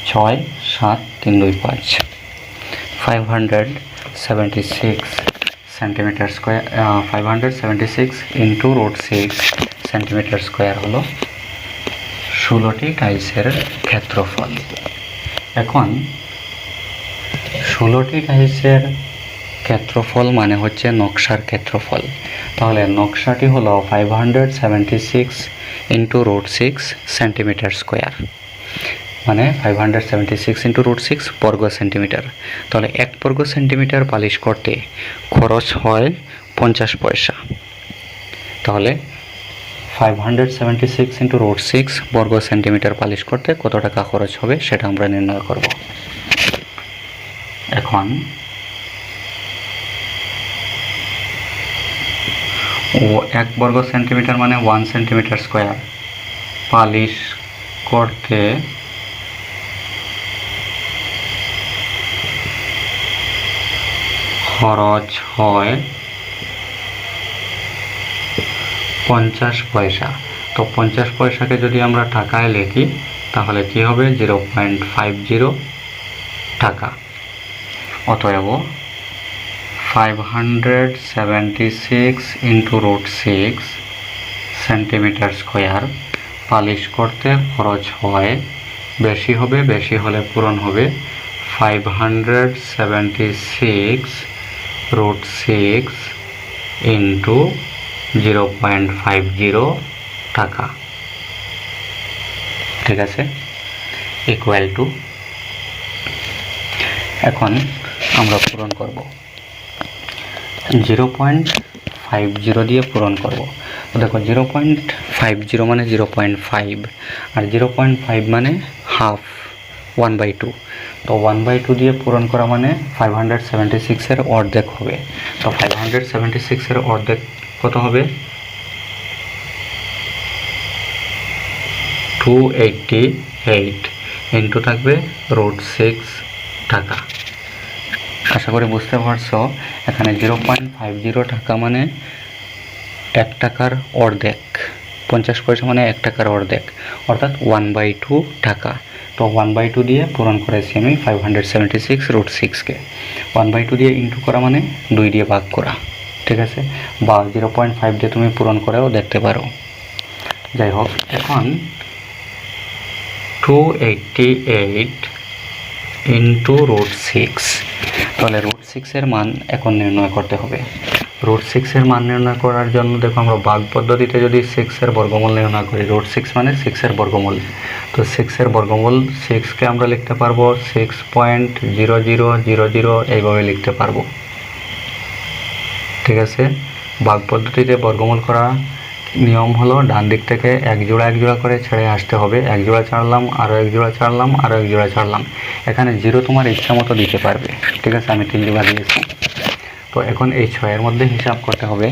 6 7 3 2 5 576 centimetre square. 576 into root 6 centimetre square হলো 16টি টাইলসের ক্ষেত্রফল। এখন 16টি টাইলসের ক্ষেত্রফল মানে হচ্ছে নকশার ক্ষেত্রফল। তাহলে নকশাটি হলো 576 ইন্টু রুট 6 সেন্টিমিটার স্কোয়ার, মানে 576 ইন্টু রুট 6 বর্গ সেন্টিমিটার। তাহলে 1 বর্গ সেন্টিমিটার পালিশ করতে খরচ হয় 50 পয়সা। তাহলে 576 ইন্টু রুট 6 বর্গ সেন্টিমিটার পালিশ করতে কত টাকা খরচ হবে সেটা আমরা নির্ণয় করব। এখন ও 1 বর্গ সেন্টিমিটার মানে 1 সেন্টিমিটার স্কোয়ার পালিশ করতে খরচ হয় 50 পয়সা। তো 50 পয়সাকে যদি আমরা টাকায় লিখি তাহলে কি হবে 0.50 টাকা। অতএব 576 ইন্টু রুট 6 সেন্টিমিটার স্কোয়ার পালিশ করতে খরচ হয়, বেশি হবে, বেশি হলে পূরণ হবে 576 রুট 6 ইন্টু 0.50 টাকা। ঠিক আছে, ইকুয়াল টু। এখন আমরা পূরণ করব 0.50 দিয়ে পূরণ করব। তো দেখো 0.50 মানে 0.5 আর 0.5 মানে হাফ 1/2। তো 1/2 দিয়ে পূরণ করা মানে 576-এর অর্ধেক হবে। তো 576-এর অর্ধেক কত হবে 288 ইন্টু থাকবে রুট 6 টাকা। আশা করি বুঝতে পারছো। এখানে 0.50 টাকা মানে 1 টাকার অর্ধেক, 50 পয়সা মানে 1 টাকার অর্ধেক, অর্থাৎ 1/2 টাকা। তো 1/2 দিয়ে পূরণ করেছি আমি 576 রুট 6কে। 1/2 দিয়ে ইন্টু করা মানে 2 দিয়ে ভাগ করা। ঠিক আছে, বা 0.5 দিয়ে তুমি পূরণ করেও দেখতে পারো। যাই হোক, এখন 288 ইন্টু রুট 6, তাহলে রুট 6-এর মান এখন নির্ণয় করতে হবে। রুট 6-এর মান নির্ণয় করার জন্য দেখো আমরা ভাগ পদ্ধতিতে যদি 6-এর বর্গমূল নির্ণয় করি, রুট 6 মানে 6-এর বর্গমূল। তো 6-এর বর্গমূল 6কে আমরা লিখতে পারবো 6.0000 এইভাবে লিখতে পারবো। ঠিক আছে, ভাগ পদ্ধতিতে বর্গমূল করা নিয়ম হলো ডান দিক থেকে এক জোড়া করে ছেড়ে আসতে হবে। এক জোড়া ছাড়লাম, আরও এক জোড়া ছাড়লাম, আরও এক জোড়া ছাড়লাম। এখানে 0 তোমার ইচ্ছা মতো দিতে পারবে। ঠিক আছে, আমি 3 জোড়া দিয়েছি। তো এখন এই 6-এর মধ্যে হিসাব করতে হবে।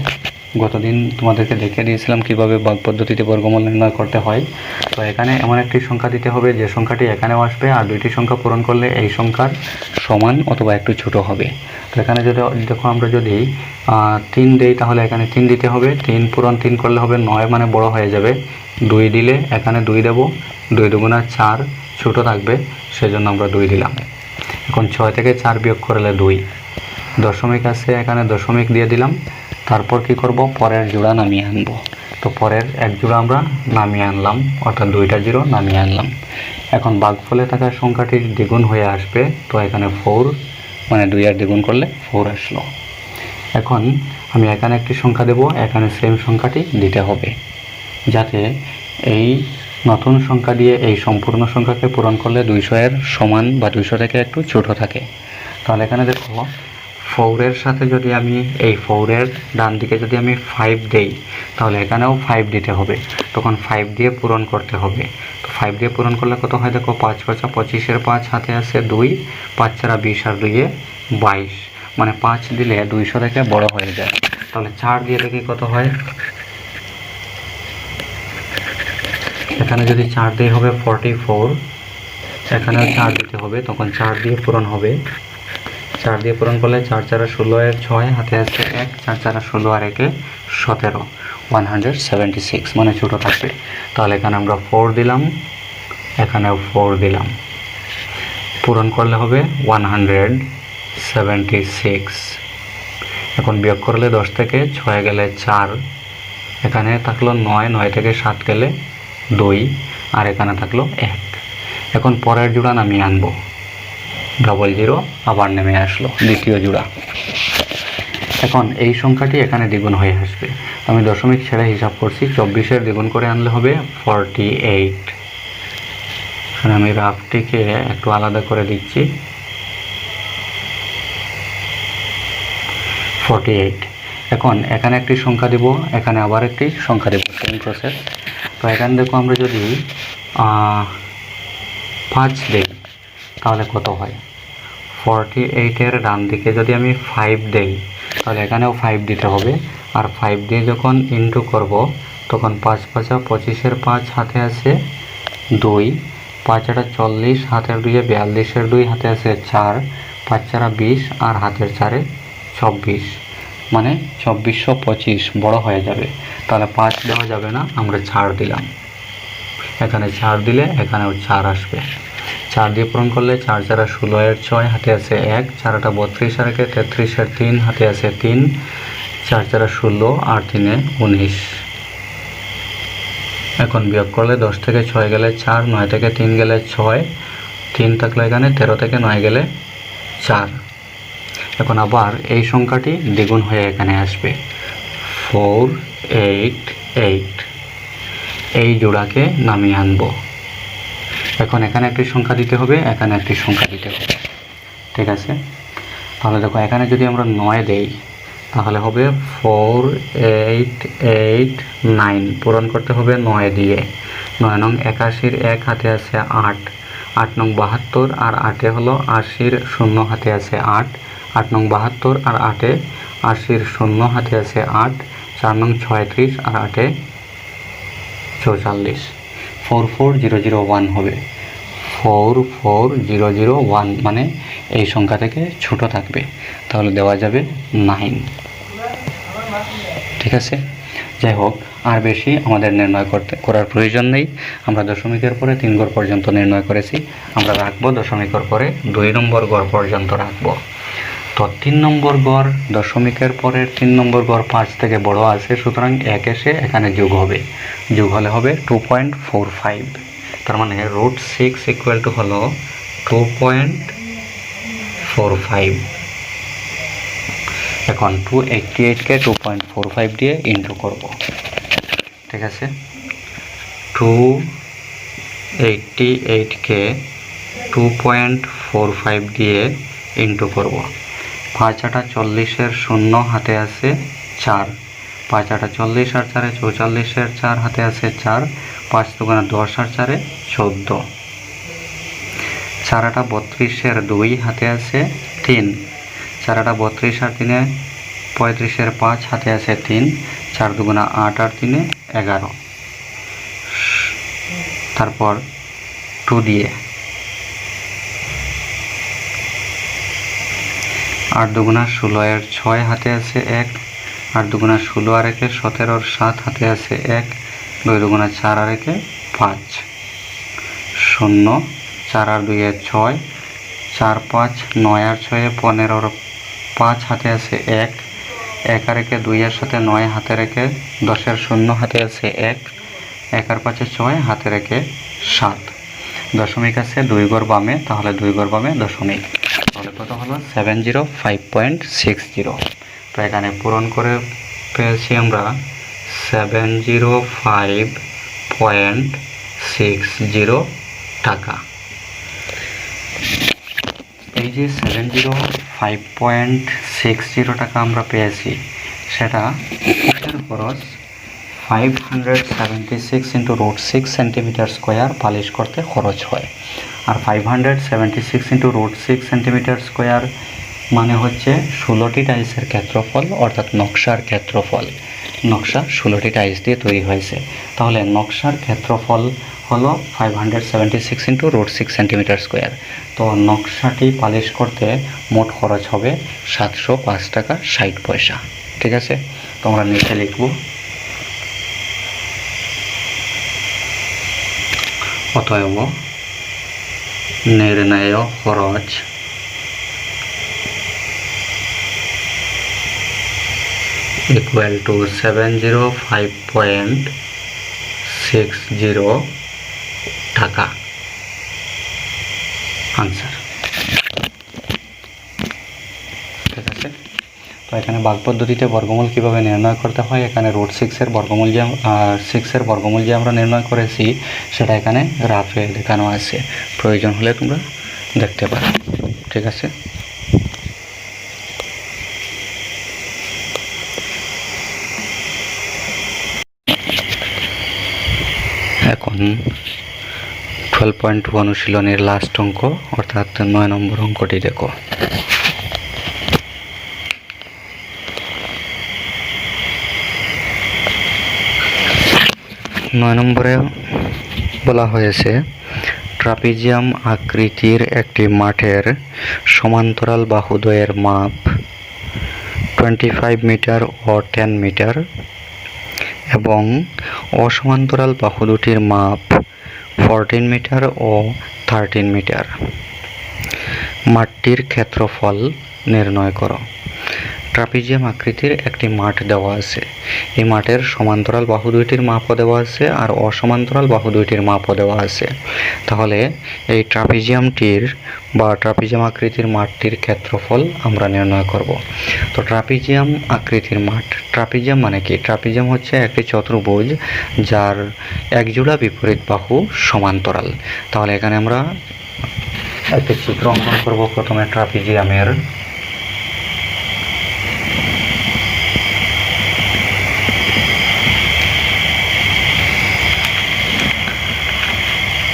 গতদিন তোমাদেরকে দেখিয়ে দিয়েছিলাম কিভাবে ভাগ পদ্ধতিতে বর্গমূল নির্ণয় করতে হয়। তো এখানে এমন একটি সংখ্যা দিতে হবে যে সংখ্যাটি এখানেও আসবে, আর 2টি সংখ্যা পূরণ করলে এই সংখ্যার সমান অথবা একটু ছোট হবে। তো এখানে যদি দেখো আমরা যদি 3 দেই তাহলে এখানে 3 দিতে হবে। 3 পূরণ 3 করলে হবে 9, মানে বড় হয়ে যাবে। 2 দিলে এখানে 2 দেব, 2 দুগুণা 4 ছোট থাকবে, সেজন্য আমরা 2 দিলাম। এখন 6 থেকে 4 বিয়োগ করলে 2, দশমিক আছে এখানে দশমিক দিয়ে দিলাম। তারপর কি করব, পরের জোড়া নামিয়ে আনবো। তো পরের এক জোড়া আমরা নামিয়ে আনলাম, অর্থাৎ 2টা 0 নামিয়ে আনলাম। এখন ভাগফলে থাকা সংখ্যাটি দ্বিগুণ হয়ে আসবে। তো এখানে 4, মানে 2 আর দ্বিগুণ করলে 4 আসলো। এখন আমি এখানে একটি সংখ্যা দেব, এখানে সেম সংখ্যাটি দিতে হবে, যাতে এই নতুন সংখ্যা দিয়ে এই সম্পূর্ণ সংখ্যাকে পূরণ করলে 200-এর সমান বা 200 থেকে একটু ছোট থাকে। তাহলে এখানে দেখো 4 এর সাথে যদি আমি এই 4 এর ডান দিকে যদি আমি 5 দেই, তাহলে এখানেও 5 দিতে হবে, তখন 5 দিয়ে পূরণ করতে হবে। তো 5 দিয়ে পূরণ করলে কত হয় দেখো, 5 5 25 এর 5 হাতে আছে 2, 5 4 20 আর 2 22, মানে 5 দিলে 200 থেকে বড় হয়ে যায়। তাহলে 4 দিয়ে দেখি কত হয়, এখানে যদি 4 দিয়ে হবে 44, এখানেও 4 দিতে হবে, তখন 4 দিয়ে পূরণ হবে। 4 দিয়ে পূরণ করলে 4 4 16 এর 6 হাতে আছে 1, 4 4 16 আর 1 17, 176, মানে ছোট থাকবে। তাহলে এখানে আমরা 4 দিলাম, এখানেও 4 দিলাম, পূরণ করলে হবে 176। এখন বিয়োগ করলে 10 থেকে 6 গেলে 4, এখানে থাকলো 9, 9 থেকে 7 গেলে 2, আর এখানে থাকলো 1। এখন পরের জোড়া নামিয়ে আনবো, 00 আবার নেমে আসলো দ্বিতীয় জোড়া। এখন এই সংখ্যাটি এখানে দ্বিগুণ হয়ে আসবে। আমি দশমিক ছেড়ে হিসাব করছি, 24-এর দ্বিগুণ করে আনলে হবে 48। আমি রাফটিকে একটু আলাদা করে দিচ্ছি, 48। এখন এখানে একটি সংখ্যা দিব, এখানে আবার একটি সংখ্যা দেব, সেম প্রসেস। তো এখানে দেখো আমরা যদি 5 দেই তাহলে কত হয়, 48-এর ডান দিকে যদি আমি 5 দেই, তাহলে এখানেও 5 দিতে হবে, আর 5 দিয়ে যখন ইনটু করব, তখন 5 5 25-এর 5 হাতে আছে 2, 5 8 40, হাতের 2 42-এর 2 হাতে আছে 4, 5 4 20 আর হাতের 4 24, মানে 2425 বড় হয়ে যাবে। তাহলে 5 দেওয়া যাবে না, আমরা 4 দিলাম, এখানে 4 দিলে এখানেও 4 আসবে। 4 দিয়ে পূরণ করলে 4 4 16 এর 6 হাতে আছে 1, 4 8 32 আর 1 33 এর 3 হাতে আছে 3, 4 4 16 আর 3 19। এখন বিয়োগ করলে 10 থেকে 6 গেলে 4, 9 থেকে 3 গেলে 6, 3 থাকলে এখানে 13 থেকে 9 গেলে 4। এখন আবার এই সংখ্যাটি দ্বিগুণ হয়ে এখানে আসবে, 488। এই জোড়াকে নামিয়ে আনবো। এখন এখানে একটি সংখ্যা দিতে হবে, এখানে একটি সংখ্যা দিতে হবে, ঠিক আছে। তাহলে দেখো এখানে যদি আমরা 9 দেই, তাহলে হবে 4889, পূরণ করতে হবে 9 দিয়ে। 9 নং 81-র 1 হাতে আছে 8, 8 নং 72 আর 8-এ হলো 80-র 0 হাতে আছে 8, 8 নং 72 আর 8-এ 80-র 0 হাতে আছে 8, 4 নং 36 আর 8-এ 44, 44001 হবে, 44001, মানে এই সংখ্যা থেকে ছোট থাকবে, তাহলে দেওয়া যাবে 9, ঠিক আছে। যাই হোক, আর বেশি আমাদের নির্ণয় করার প্রয়োজন নেই। আমরা দশমিকের পরে 3 ঘর পর্যন্ত নির্ণয় করেছি, আমরা রাখবো দশমিকের পরে 2 নম্বর গড় পর্যন্ত রাখবো। তো 3 নম্বর গড়, দশমিকের পরের 3 নম্বর গড় 5 থেকে বড় আছে, সুতরাং 1 এসে এখানে যোগ হবে, যোগ হলে হবে 2.45, তার মানে √6 ইকুয়াল টু হলো 2.45। এখন 288-কে 2.45 দিয়ে ইনটু করব, ঠিক আছে। 288-কে 2.45 দিয়ে ইনটু করব। 5 8 40-এর 0 হাতে আছে 4, 5 8 40 আর 4 44-এর 4 হাতে আছে 4, 5 2 10 আর 4 14, 4 8 32-এর 2 হাতে আছে 3, 4 8 32 আর 3 35-এর 5 হাতে আছে 3, 4 2 8 আর 3 11, তারপর 2 দিয়ে 8 2 16-এর 6 হাতে আছে 1, 8 2 16 আর 1 17-এর 7 হাতে আছে 1, 2 2 4 আর 1 5, 0, 4 আর 2 6, 4 5 9 আর 6 15-এর 5 হাতে আছে 1, 1 আর 1 2 এর সাথে 9 হাতে রেখে 10-এর 0 হাতে আছে 1, 1 আর 5 6 হাতে রেখে 7, দশমিক আছে 2 ঘর বামে, তাহলে 2 ঘর বামে দশমিক, তাহলে কত হলো 705.60। তো এখানে পূরণ করে পেয়েছি আমরা 705.60 টাকা। এই যে 705.60 টাকা আমরা পেয়েছি, সেটা ইটের খরচ 576 ইন্টু রুট 6 সেন্টিমিটার স্কোয়ার পালিশ করতে খরচ হয়। আর 576 ইন্টু রুট 6 সেন্টিমিটার স্কোয়ার মানে হচ্ছে 16টি টাইলসের ক্ষেত্রফল, অর্থাৎ নকশার ক্ষেত্রফল। নকশা 16টি টাইলস দিয়ে তৈরি হয়েছে, তাহলে নকশার ক্ষেত্রফল হলো 576 ইন্টু রুট 6 সেন্টিমিটার স্কোয়ার। তো নকশাটি পালিশ করতে মোট খরচ হবে 705 টাকা 60 পয়সা। ঠিক আছে, তোমরা নিচে লিখব অতএব নির্ণেয় খরচ ইকুয়াল টু 705.60 টাকা। আনসার। ঠিক আছে, তো এখানে ভাগ পদ্ধতিতে বর্গমূল কীভাবে নির্ণয় করতে হয়, এখানে রুট 6-এর বর্গমূল যে আমরা নির্ণয় করেছি সেটা এখানে গ্রাফে দেখানো আছে, প্রয়োজন হলে তোমরা দেখতে পারো। ঠিক আছে, এখন 12.2 অনুশীলনের লাস্ট অঙ্ক অর্থাৎ 9 নম্বর অঙ্কটি দেখো। নয় নম্বরে বলা হয়েছে ট্রাপিজিয়াম আকৃতির একটি মাঠের সমান্তরাল বাহুদ্বয়ের মাপ 25 মিটার ও 10 মিটার এবং অসমান্তরাল বাহু দুটির মাপ 14 মিটার ও 13 মিটার। মাঠটির ক্ষেত্রফল নির্ণয় করো। ট্রাপিজিয়াম আকৃতির একটি মাঠ দেওয়া আছে, এই মাঠের সমান্তরাল বাহু দুইটির মাপও দেওয়া আছে আর অসমান্তরাল বাহু দুইটির মাপও দেওয়া আছে। তাহলে এই ট্রাপিজিয়াম আকৃতির মাঠটির ক্ষেত্রফল আমরা নির্ণয় করব। তো ট্রাপিজিয়াম আকৃতির মাঠ, ট্রাপিজিয়াম মানে কি? ট্রাপিজিয়াম হচ্ছে একটি চতুর্ভুজ যার একজোড়া বিপরীত বাহু সমান্তরাল। তাহলে এখানে আমরা একটি চিত্র অঙ্কন করব প্রথমে ট্রাপিজিয়ামের।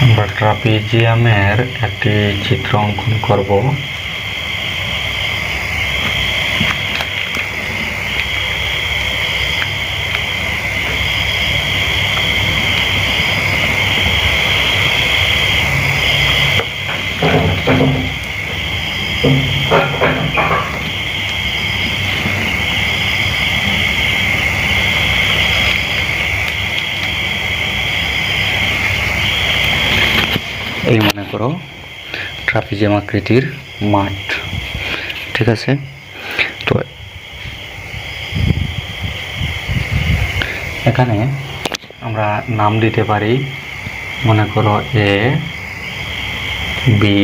আমরা ট্রাপিজিয়ামের একটি চিত্র অঙ্কন করব। এই মনে করো ট্রাপিজিয়াম আকৃতির মাঠ। ঠিক আছে, তো এখানে আমরা নাম দিতে পারি, মনে করো এ, বি,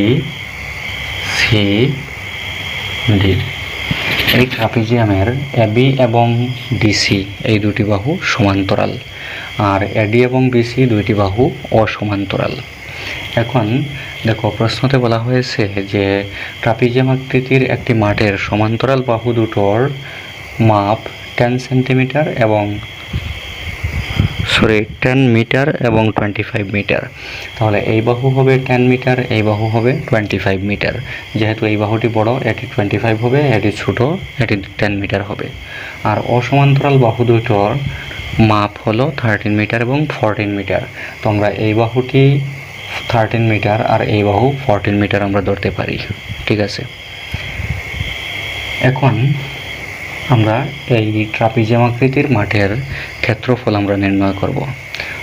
সি, ডি। এই ট্রাপিজিয়ামের এবি এবং ডিসি এই দুটি বাহু সমান্তরাল, আর এডি এবং বিসি দুইটি বাহু অসমান্তরাল। এখন দেখো, প্রশ্নতে বলা হয়েছে যে ট্রাপিজিয়াম আকৃতির একটি মাঠের সমান্তরাল বাহু দুটোর মাপ 10 সেন্টিমিটার এবং 10 মিটার এবং 25 মিটার। তাহলে এই বাহু হবে 10 মিটার, এই বাহু হবে 25 মিটার। যেহেতু এই বাহুটি বড়, এটি 25 হবে, এটি ছোট, এটি 10 মিটার হবে। আর অসমান্তরাল বাহু দুটোর মাপ হলো 13 মিটার এবং 14 মিটার। তো আমরা এই বাহুটি 13 মিটার আর এই বাহু 14 মিটার আমরা ধরতে পারি। ঠিক আছে, এখন আমরা এই ট্রাপিজিয়াম আকৃতির মাঠের ক্ষেত্রফল আমরা নির্ণয় করব।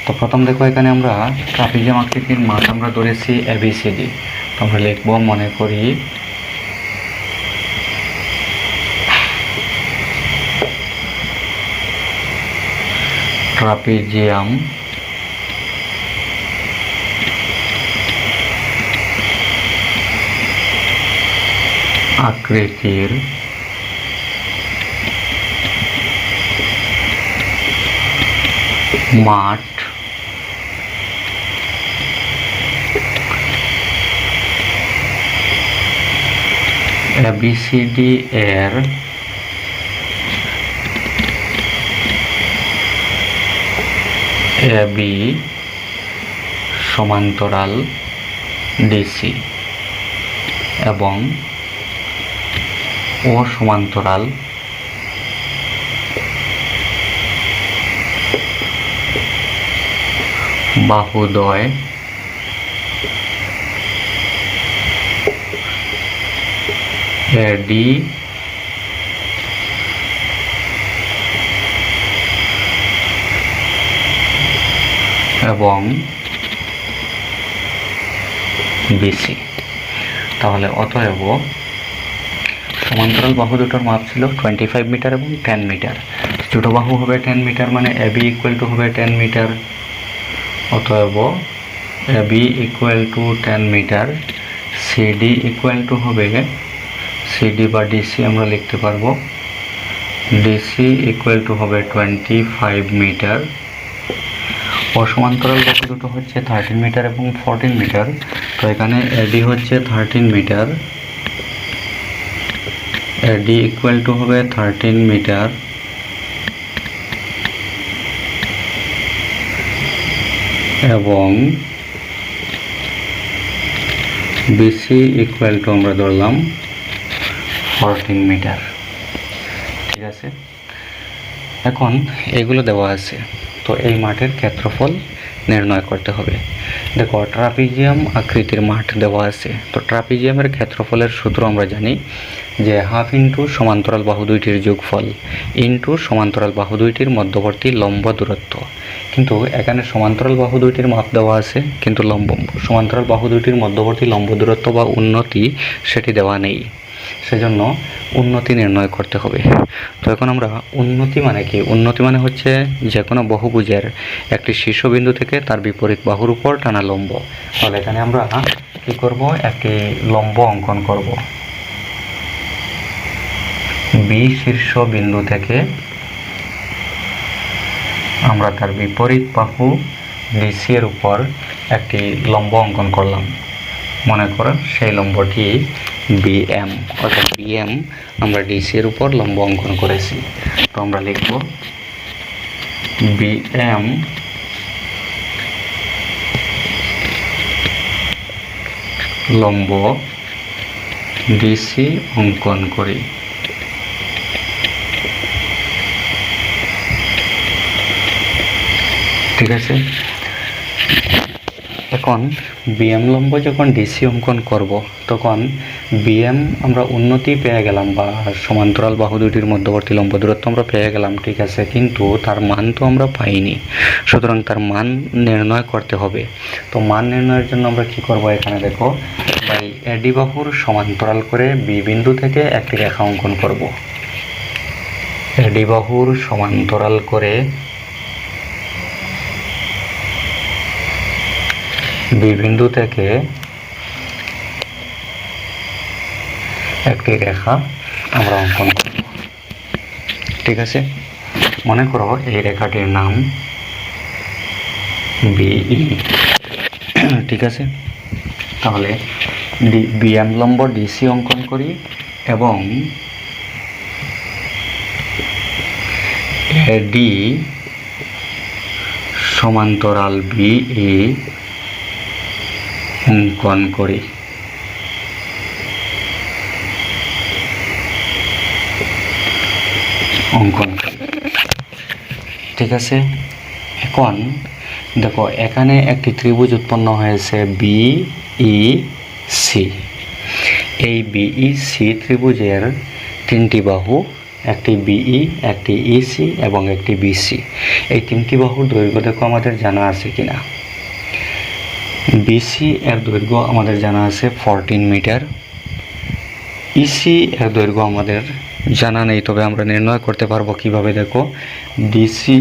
তো প্রথম দেখো, এখানে আমরা ট্রাপিজিয়াম আকৃতির মাঠ আমরা ধরেছি এবিসিডি। তো আমরা লিখব, মনে করি ট্রাপিজিয়াম আকৃতির মাঠ এবিসিডি এর এবি সমান্তরাল ডিসি এবং ও সমান্তরাল বাহুদ্বয় এডি এবং বিসি। তাহলে অতএব সমান্তরাল বাহু দুটোর মাপ ছিল 25 মিটার এবং 10 মিটার। ছোট বাহু হবে 10 মিটার, মানে এবি ইকুয়াল টু হবে 10 মিটার। অতএব AB equal to 10 metre, CD equal to হবে, সিডি বা ডিসি আমরা লিখতে পারবো, ডিসি ইকুয়াল টু হবে 25 মিটার। অসমান্তরাল বাহু দুটো হচ্ছে 13 মিটার এবং 14 মিটার। তো এখানে এডি হচ্ছে 13 মিটার, এডি ইকুয়াল টু হবে 13 মিটার এবং বিসি ইকুয়াল টু আমরা ধরলাম 14 মিটার। ঠিক আছে, এখন এগুলো দেওয়া আছে, তো এই মাঠের ক্ষেত্রফল নির্ণয় করতে হবে। দেখো, ট্রাপিজিয়াম আকৃতির মাঠ দেওয়া আছে, তো ট্রাপিজিয়ামের ক্ষেত্রফলের সূত্র আমরা জানি যে হাফ ইন্টু সমান্তরাল বাহু দুইটির যোগফল ইন্টু সমান্তরাল বাহু দুইটির মধ্যবর্তী লম্ব দূরত্ব। কিন্তু এখানে সমান্তরাল বাহু দুইটির মাপ দেওয়া আছে, কিন্তু সমান্তরাল বাহু দুইটির মধ্যবর্তী লম্ব দূরত্ব বা উন্নতি সেটি দেওয়া নেই, সেজন্য উন্নতি নির্ণয় করতে হবে। তো এখন আমরা উন্নতি মানে কি, উন্নতি মানে হচ্ছে যে কোনো বহুভুজের একটি শীর্ষবিন্দু থেকে তার বিপরীত বাহুর উপর টানা লম্ব। তাহলে এখানে আমরা কি করব, একটি লম্ব অঙ্কন করব। বি শীর্ষবিন্দু থেকে আমরা তার বিপরীত বাহু ডিসি এর উপর একটি লম্ব অঙ্কন করলাম। মনে করো সেই লম্বটি বিএম, অর্থাৎ বিএম আমরা ডিসি এর উপর লম্ব অঙ্কন করেছি। তো আমরা লিখব বিএম লম্ব ডিসি অঙ্কন করি। ঠিক আছে, এখন বিএম লম্ব যখন ডিসি অঙ্কন করব তখন বিএম আমরা উন্নতি পেয়ে গেলাম বা সমান্তরাল বাহু দুটির মধ্যবর্তী লম্ব দূরত্ব আমরা পেয়ে গেলাম। ঠিক আছে, কিন্তু তার মান তো আমরা পাইনি, সুতরাং তার মান নির্ণয় করতে হবে। তো মান নির্ণয়ের জন্য আমরা কি করব, এখানে দেখো ভাই, এডি বাহুর সমান্তরাল করে বি বিন্দু থেকে একটি রেখা অঙ্কন করব। এডি বাহুর সমান্তরাল করে বি বিন্দু থেকে একটি রেখা আমরা অঙ্কন করব। ঠিক আছে, মনে করো এই রেখাটির নাম বিই। ঠিক আছে, তাহলে বিএম লম্ব ডিসি অঙ্কন করি এবং এডি সমান্তরাল বিই অঙ্কন করি। ঠিক আছে, এখন দেখো এখানে একটি ত্রিভুজ উৎপন্ন হয়েছে বিইসি। এই বিইসি ত্রিভুজের তিনটি বাহু, একটি বিই, একটি ইসি এবং একটি বিসি। এই তিনটি বাহুর দৈর্ঘ্য দেখো আমাদের জানা আছে কিনা। বিসি এর দৈর্ঘ্য আমাদের জানা আছে 14 মিটার, ইসি এর দৈর্ঘ্য আমাদের জানা নেই, তবে আমরা নির্ণয় করতে পারবো কিভাবে। দেখো, ডিসি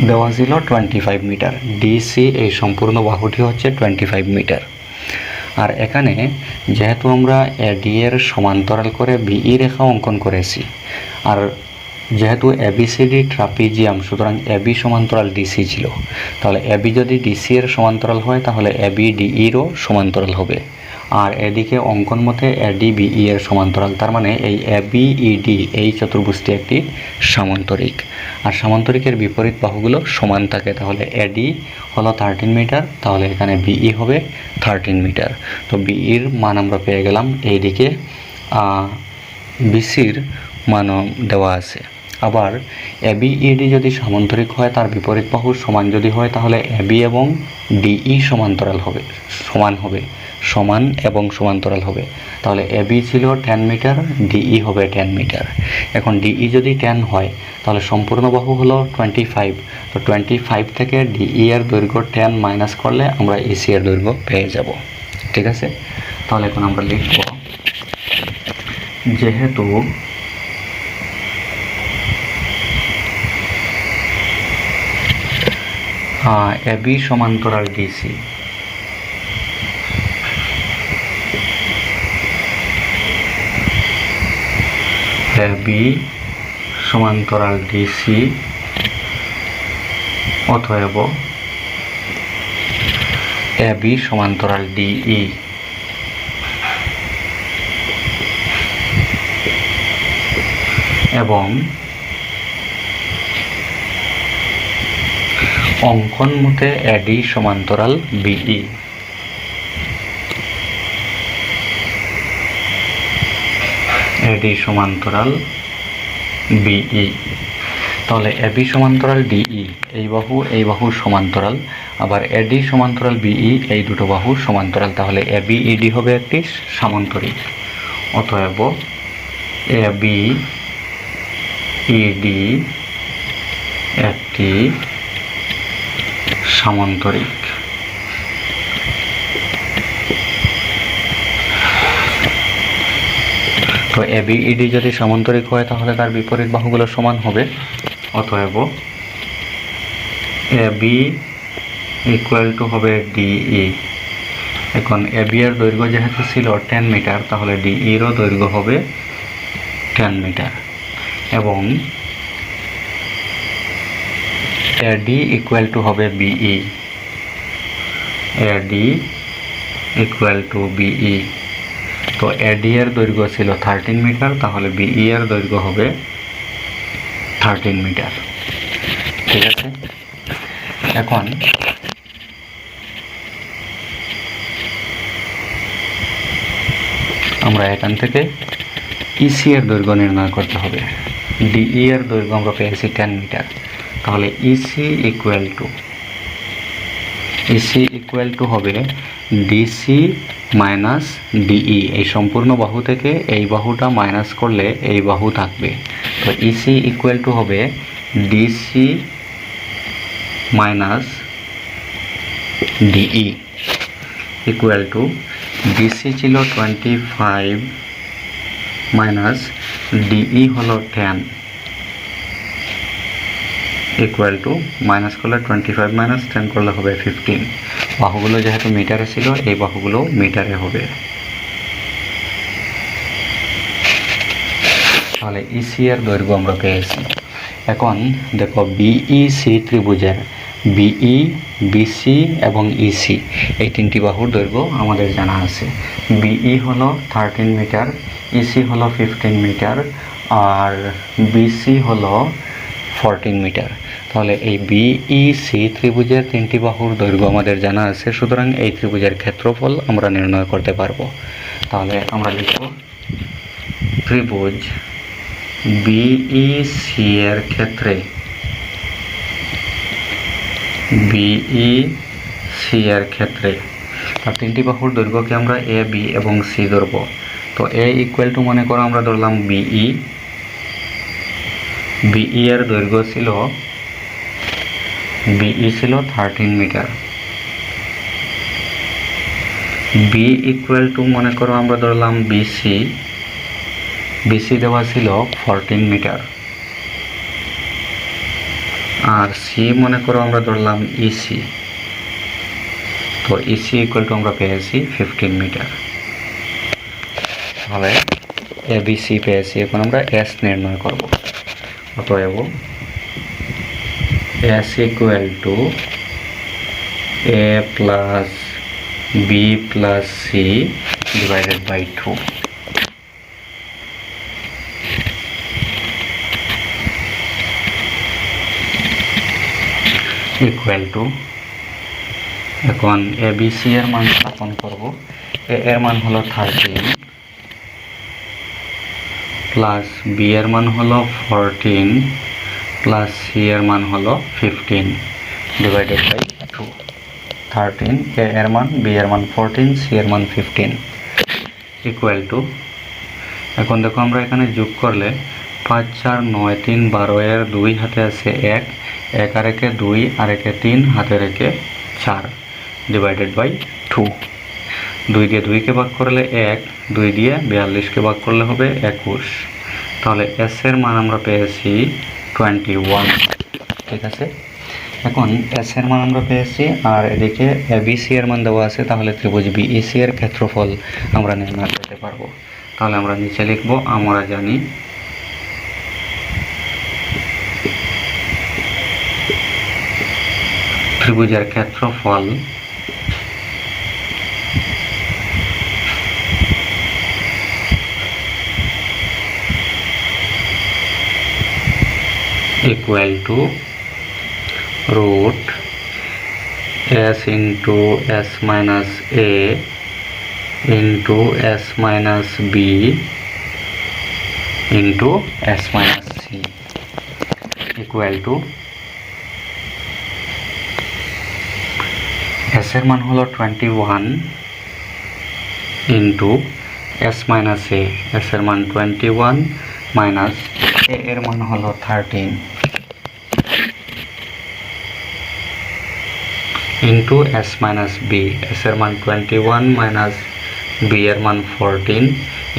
দেওয়া ছিল 25 মিটার, ডিসি এই সম্পূর্ণ বাহুটি হচ্ছে 25 মিটার। আর এখানে যেহেতু আমরা এডি এর সমান্তরাল করে বিই রেখা অঙ্কন করেছি, আর যেহেতু এবিসিডি ট্রাপিজিয়াম, সুতরাং এবি সমান্তরাল ডিসি ছিল। তাহলে এবি যদি ডিসি এর সমান্তরাল হয় তাহলে এবি ডিইরও সমান্তরাল হবে। আর এদিকে অঙ্কন মতে এডি বিই এর সমান্তরাল, তার মানে এই এবিইডি এই চতুর্ভুজটি একটি সামান্তরিক। আর সামান্তরিকের বিপরীত বাহুগুলো সমান থাকে, তাহলে এডি হলো 13 মিটার, তাহলে এখানে বিই হবে 13 মিটার। তো বিইর মান আমরা পেয়ে গেলাম, এইদিকে বিসির মানও দেওয়া আছে। আবার এবিইডি যদি সামান্তরিক হয়, তার বিপরীত বাহু সমান যদি হয়, তাহলে এবি এবং ডিই সমান্তরাল হবে, সমান এবং সমান্তরাল হবে। তাহলে এবি ছিল 10 মিটার, ডিই হবে 10 মিটার। এখন ডিই যদি 10 হয়, তাহলে সম্পূর্ণ বাহু হলো 25। তো 25 থেকে ডিই এর দৈর্ঘ্য 10 মাইনাস করলে আমরা এসি এর দৈর্ঘ্য পেয়ে যাব। ঠিক আছে, তাহলে এখন আমরা লিখব, যেহেতু এবি সমান্তরাল ডিসি, এবি সমান্তরাল ডিসি, অতএব এবি সমান্তরাল ডিই। এবং অঙ্কন মতে এডি সমান্তরাল বিই। এডি সমান্তরাল বিই, তাহলে এবি সমান্তরাল ডিই এই বাহু সমান্তরাল, আবার এডি সমান্তরাল বিই এই দুটো বাহু সমান্তরাল, তাহলে এবিইডি হবে একটি সামান্তরিক। অতএব এবিইডি একটি সামান্তরিক। তো এবিইডি যদি সামান্তরিক হয়, তাহলে তার বিপরীত বাহুগুলো সমান হবে। অতএব এবি ইকুয়াল টু হবে ডিই। এখন এবি এর দৈর্ঘ্য যেহেতু ছিল 10 মিটার, তাহলে ডিই এরও দৈর্ঘ্য হবে 10 মিটার। এবং এডি ইকুয়াল টু হবে BE, AD equal to BE. তো এডি এর দৈর্ঘ্য ছিল 13 মিটার, তাহলে বিই এর দৈর্ঘ্য হবে 13 মিটার। ঠিক আছে, এখন আমরা এখান থেকে ইসি এর দৈর্ঘ্য নির্ণয় করতে হবে। ডিই এর দৈর্ঘ্য আমরা পেয়েছি 10 মিটার, তাহলে ইসি ইকুয়াল টু হবে ডিসি মাইনাস ডিই। এই সম্পূর্ণ বাহু থেকে এই বাহুটা মাইনাস করলে এই বাহু থাকবে। তো ইসি ইকুয়াল টু হবে DC minus DE equal to DC ছিল 25 মাইনাস ডিই হলো 10 ইকুয়াল টু মাইনাস করলে 25 মাইনাস 10 করলে হবে 15। বাহুগুলো যেহেতু মিটারে ছিল, এই বাহুগুলো মিটারে হবে। তাহলে ইসি এর দৈর্ঘ্য আমরা পেয়েছি। এখন দেখো বিইসি ত্রিভুজের বিই, বিসি এবং ইসি এই তিনটি বাহুর দৈর্ঘ্য আমাদের জানা আছে। বিই হলো 13 মিটার, ইসি হলো 15 মিটার, আর বিসি হলো 14 মিটার। তাহলে এই বিইসি ত্রিভুজের তিনটি বাহুর দৈর্ঘ্য আমাদের জানা আছে, সুতরাং এই ত্রিভুজের ক্ষেত্রফল আমরা নির্ণয় করতে পারবো। তাহলে আমরা লিখব, ত্রিভুজ বিইসি এর ক্ষেত্রে আর তিনটি বাহুর দৈর্ঘ্যকে আমরা এ, বি এবং সি ধরব। তো এ ইকুয়াল টু মনে করো আমরা ধরলাম বিই এর দৈর্ঘ্য ছিল 13 মিটার। বি ইকুয়াল টু মনে করো আমরা ধরলাম বিসি দেওয়া ছিল 14 মিটার। আর সি মনে করো আমরা ধরলাম ইসি। তো ইসি ইকুয়াল টু আমরা পেয়েছি 15 মিটার। তাহলে এবিসি পেয়েছি, এখন আমরা এস নির্ণয় করব। অতএব S equal to A plus B plus C divided by 2 equal to, এখন ABC এর মান স্থাপন করব। A এর মান হলো 13 প্লাস B এর মান হলো 14 প্লাস C এর মান হলো 15 ডিভাইডেড বাই 2। 13, A এর মান, B এর মান 14, C এর মান 15 ইকুয়াল টু, এখন দেখো আমরা এখানে যোগ করলে 5 4 9 3 12 এর 2 হাতে আছে 1, 1 আর একে 2 আর একে 3 হাতে রেখে 4 ডিভাইডেড বাই 2। 2 দিয়ে 2 কে ভাগ করলে 1, 2 দিয়ে 42 কে ভাগ করলে হবে 21। তাহলে S এর মান আমরা পেয়েছি 21। ঠিক আছে, এখন S এর মান আমরা পেয়েছি আর এদিকে ABC এর মান দেওয়া আছে, তাহলে ত্রিভুজ BEC এর ক্ষেত্রফল আমরা নির্ণয় করতে পারবো। তাহলে আমরা নিচে লিখব, আমরা জানি ত্রিভুজের ক্ষেত্রফল equal to root S into S minus A into S minus B into S minus C equal to, S এর মান হলো 21 into S minus A, S এর মান 21 minus A এর মান হলো 13 into S minus B, S এর মান 21 minus B এর মান 14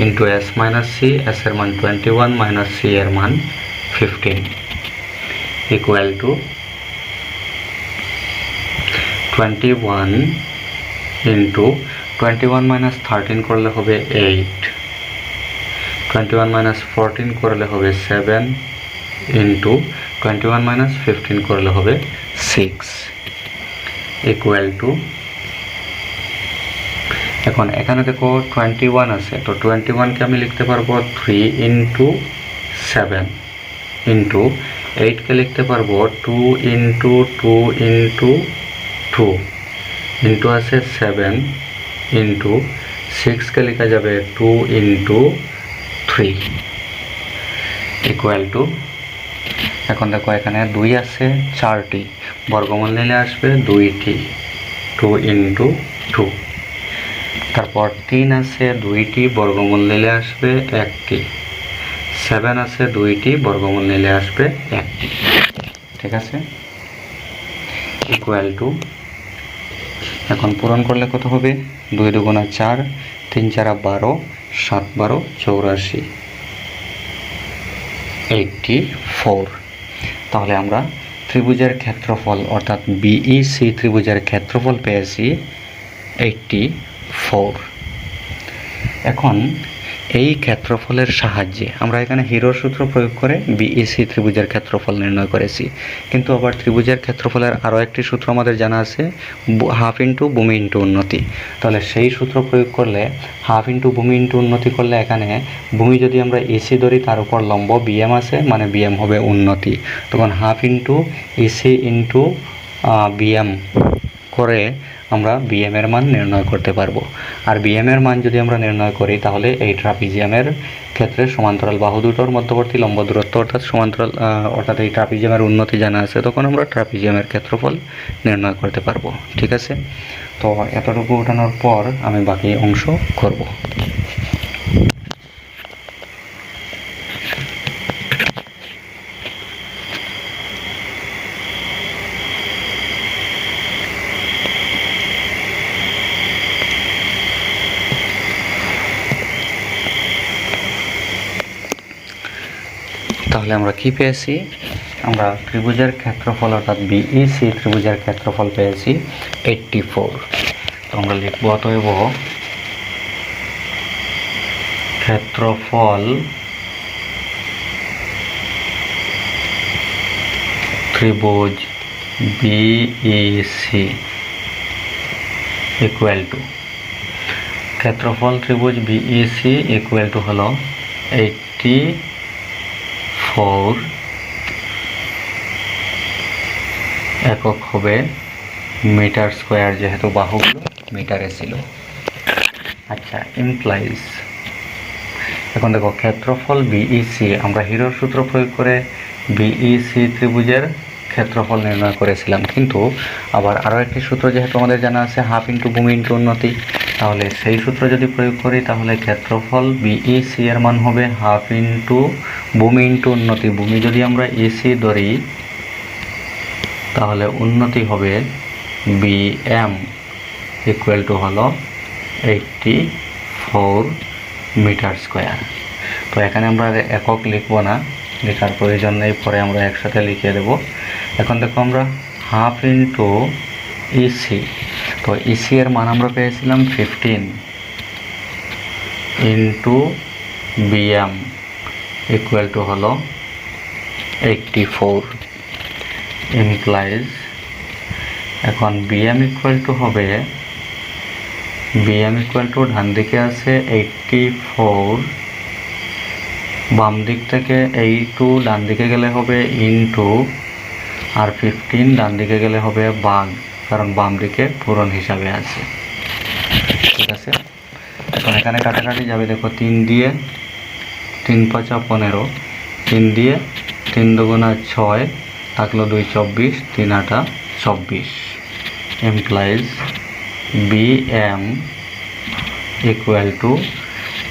into S minus C, S এর মান 21 minus C এর মান 15 equal to 21 into 21 minus 13 করলে হবে 8, 21 minus 14 করলে হবে 7 into 21 minus 15 করলে হবে 6 equal to, এখন এখানে দেখো 21 আছে, তো 21 কে আমি লিখতে পারবো 3 into 7 into 8 কে লিখতে পারবো 2 into 2 into 2 into আছে 7 into 6 কে লেখা যাবে 2 into 3 equal to, এখন দেখো এখানে 2 আছে 4টি, বর্গমূল নিলে আসবে 2টি, 2 into 2। তারপর 3 আছে 2টি, বর্গমূল নিলে আসবে 1টি, 7 আছে 2টি, বর্গমূল নিলে আসবে 1টি। ঠিক আছে, ইকুয়াল টু, এখন পূরণ করলে কত হবে, 2 দুগুণা 4, 3 4 12, 7 12 84, 84। তাহলে আমরা ত্রিভুজের ক্ষেত্রফল অর্থাৎ BEC ত্রিভুজের ক্ষেত্রফল পেয়েছি 84। এখন এই ক্ষেত্রফলের সাহায্যে আমরা এখানে হিরোর সূত্র প্রয়োগ করে BEC ত্রিভুজের ক্ষেত্রফল নির্ণয় করেছি, কিন্তু আবার ত্রিভুজের ক্ষেত্রফলের আরও একটি সূত্র আমাদের জানা আছে, হাফ ইন্টু ভূমি ইন্টু উন্নতি। তাহলে সেই সূত্র প্রয়োগ করলে হাফ ইন্টু ভূমি ইন্টু উন্নতি করলে এখানে ভূমি যদি আমরা AC ধরি তার উপর লম্ব BM আছে, মানে BM হবে উন্নতি, তখন half into AC into BM করে আমরা BM এর মান নির্ণয় করতে পারবো। আর BM এর মান যদি আমরা নির্ণয় করি তাহলে এই ট্রাপিজিয়ামের ক্ষেত্রে সমান্তরাল বাহু দুটোর মধ্যবর্তী লম্ব দূরত্ব অর্থাৎ সমান্তরাল অর্থাৎ এই ট্রাপিজিয়ামের উন্নতি জানা আছে, তখন আমরা ট্রাপিজিয়ামের ক্ষেত্রফল নির্ণয় করতে পারবো। ঠিক আছে, তো এতটুকু ওঠানোর পর আমি বাকি অংশ করব। তাহলে আমরা কি পেয়েছি, আমরা ত্রিভুজের ক্ষেত্রফল অর্থাৎ BEC ত্রিভুজের ক্ষেত্রফল পেয়েছি 84। তো আমরা লিখব, অতএব ক্ষেত্রফল ত্রিভুজ BEC ইকুয়াল টু, ক্ষেত্রফল ত্রিভুজ বিইসি ইকুয়াল টু হলো 84 একক হবে মিটার স্কোয়ার, যেহেতু বাহুগুলো মিটারে ছিল। আচ্ছা, ইমপ্লাইজ, এখন দেখো ক্ষেত্রফল বিইসি, আমরা হিরোর সূত্র প্রয়োগ করে বিইসি ত্রিভুজের ক্ষেত্রফল নির্ণয় করেছিলাম, কিন্তু আবার আরও একটি সূত্র যেহেতু আমাদের জানা আছে, হাফ ইন্টু ভূমি ইন্টু উন্নতি, তাহলে সেই সূত্র যদি প্রয়োগ করি তাহলে ক্ষেত্রফল বিইসি এর মান হবে হাফ ইন্টু ভূমি ইন্টু উন্নতি। ভূমি যদি আমরা ইসি ধরি তাহলে উন্নতি হবে বিএম ইকুয়াল টু হলো 84 মিটার স্কোয়ার। তো এখানে আমরা একক লিখব না, লেখার প্রয়োজন নেই, পরে আমরা একসাথে লিখে দেব। এখন দেখো আমরা হাফ ইন্টু ইসি, তো ইসি এর মান আমরা পেয়েছিলাম 15 ইন্টু বিএম ইকুয়াল টু হলো 84 ইমপ্লাইজ, এখন বিএম ইকুয়াল টু হবে, বিএম ইকুয়াল টু ডান দিকে আছে 84, বাম দিক থেকে 82 ডান দিকে গেলে হবে ইনটু, আর 15 ডান দিকে গেলে হবে ভাগ, কারণ বাম দিকে পূরণ হিসাবে আছে। ঠিক আছে, এখন এখানে কাটাকাটি যাবে, দেখো 3 দিয়ে 3 5 15, 3 দিয়ে 3 দুগুণা 6, থাকলো 2 24, 3 8 24 employees BM equal to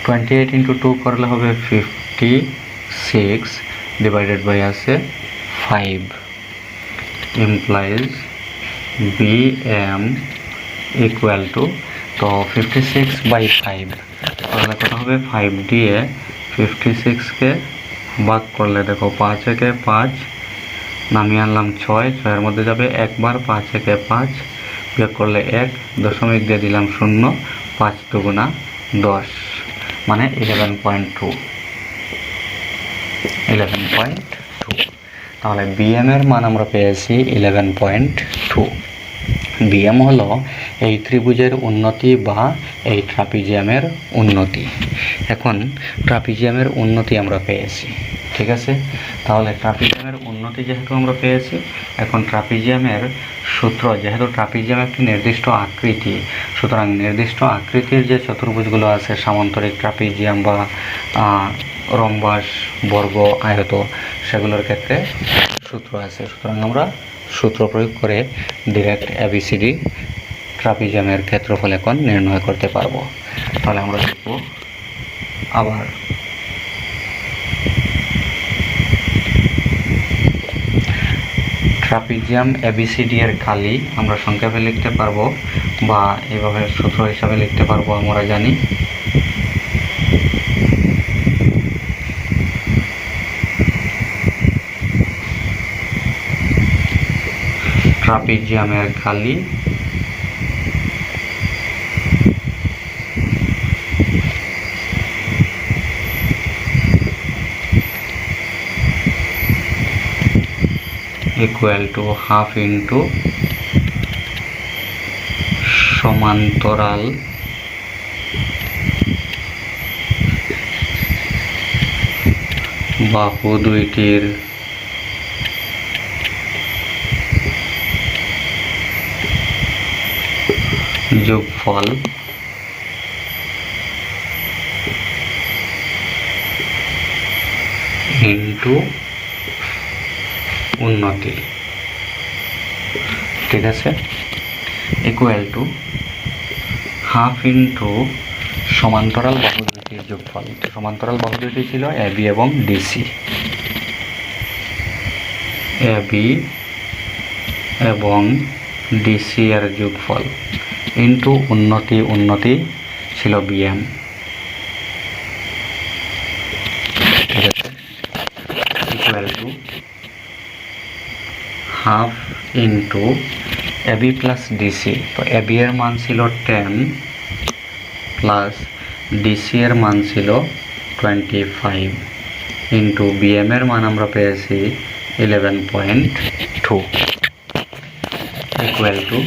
28 into 2 করলে হবে 56 ডিভাইডেড বাই আছে 5 এমপ্লয়েজ বিএম ইকুয়াল টু, তো 56 বাই 5 তাহলে কত হবে, 5 দিয়ে 56কে ভাগ করলে দেখো 5 একে 5, নামিয়ে আনলাম 6, 6 এর মধ্যে যাবে একবার, 5 একে 5, বিয়োগ করলে 1, দশমিক দিয়ে দিলাম 0, 5 দুগুণা 10 মানে 11.2। তাহলে বিএম এর মান আমরা পেয়েছি 11.2। বিএম হলো এই ত্রিভুজের উন্নতি বা এই ট্রাপিজিয়ামের উন্নতি। এখন ট্রাপিজিয়ামের উন্নতি আমরা পেয়েছি, ঠিক আছে। তাহলে ট্রাপিজিয়ামের উন্নতি যেহেতু আমরা পেয়েছি, এখন ট্রাপিজিয়ামের সূত্র, যেহেতু ট্রাপিজিয়াম একটি নির্দিষ্ট আকৃতি, সুতরাং নির্দিষ্ট আকৃতির যে চতুর্ভুজগুলো আছে, সামান্তরিক ট্রাপিজিয়াম বা রম্বাস, বর্গ, আয়ত, সেগুলোর ক্ষেত্রে সূত্র আছে। সুতরাং আমরা সূত্র প্রয়োগ করে ডিরেক্ট এবিসিডি ট্রাপিজিয়ামের ক্ষেত্রফল এখন নির্ণয় করতে পারবো। তাহলে আমরা দেখব আবার ট্রাপিজিয়াম এবিসিডি এর কালি আমরা সংক্ষেপে লিখতে পারবো বা এইভাবে সূত্র হিসাবে লিখতে পারবো। আমরা জানি ট্রাপিজিয়ামের কালি ইকুয়াল টু হাফ ইন্টু সমান্তরাল বাহু দুইটির যোগফল ইন্টু উন্নতি, ঠিক আছে, ইকুয়াল টু হাফ ইন্টু সমান্তরাল বাহু দুইটির যোগফল। সমান্তরাল বাহু দুইটি ছিল এবি এবং ডিসি, এবি এবং ডিসি এর যোগফল ইন্টু উন্নতি, উন্নতি ছিল বিএম, ঠিক আছে, equal to half into AB plus DC. তো এবি এর মান ছিল 10 প্লাস ডিসি এর মান ছিল 25 ইন্টু বিএম এর মান আমরা পেয়েছি 11.2 ইকুয়াল টু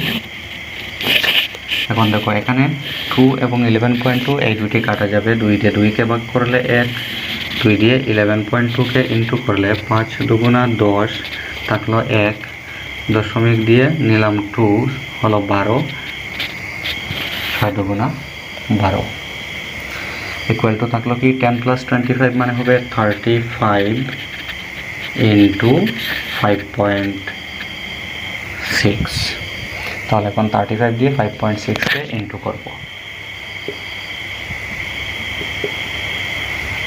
এখন দেখো এখানে 2 এবং 11.2 এই দুটি কাটা যাবে, 2 দিয়ে 2কে ভাগ করলে 1, 2 দিয়ে 11.2কে ইন্টু করলে 5 দুগুণা 10 থাকলো 1, দশমিক দিয়ে নিলাম 2 হলো 12, 6 দুগুণা 12 ইকুয়াল টু থাকলো কি 10 + 25 মানে হবে 35 ইন্টু 5.6। তাহলে এখন 35 দিয়ে 5.6কে ইন্টু করব,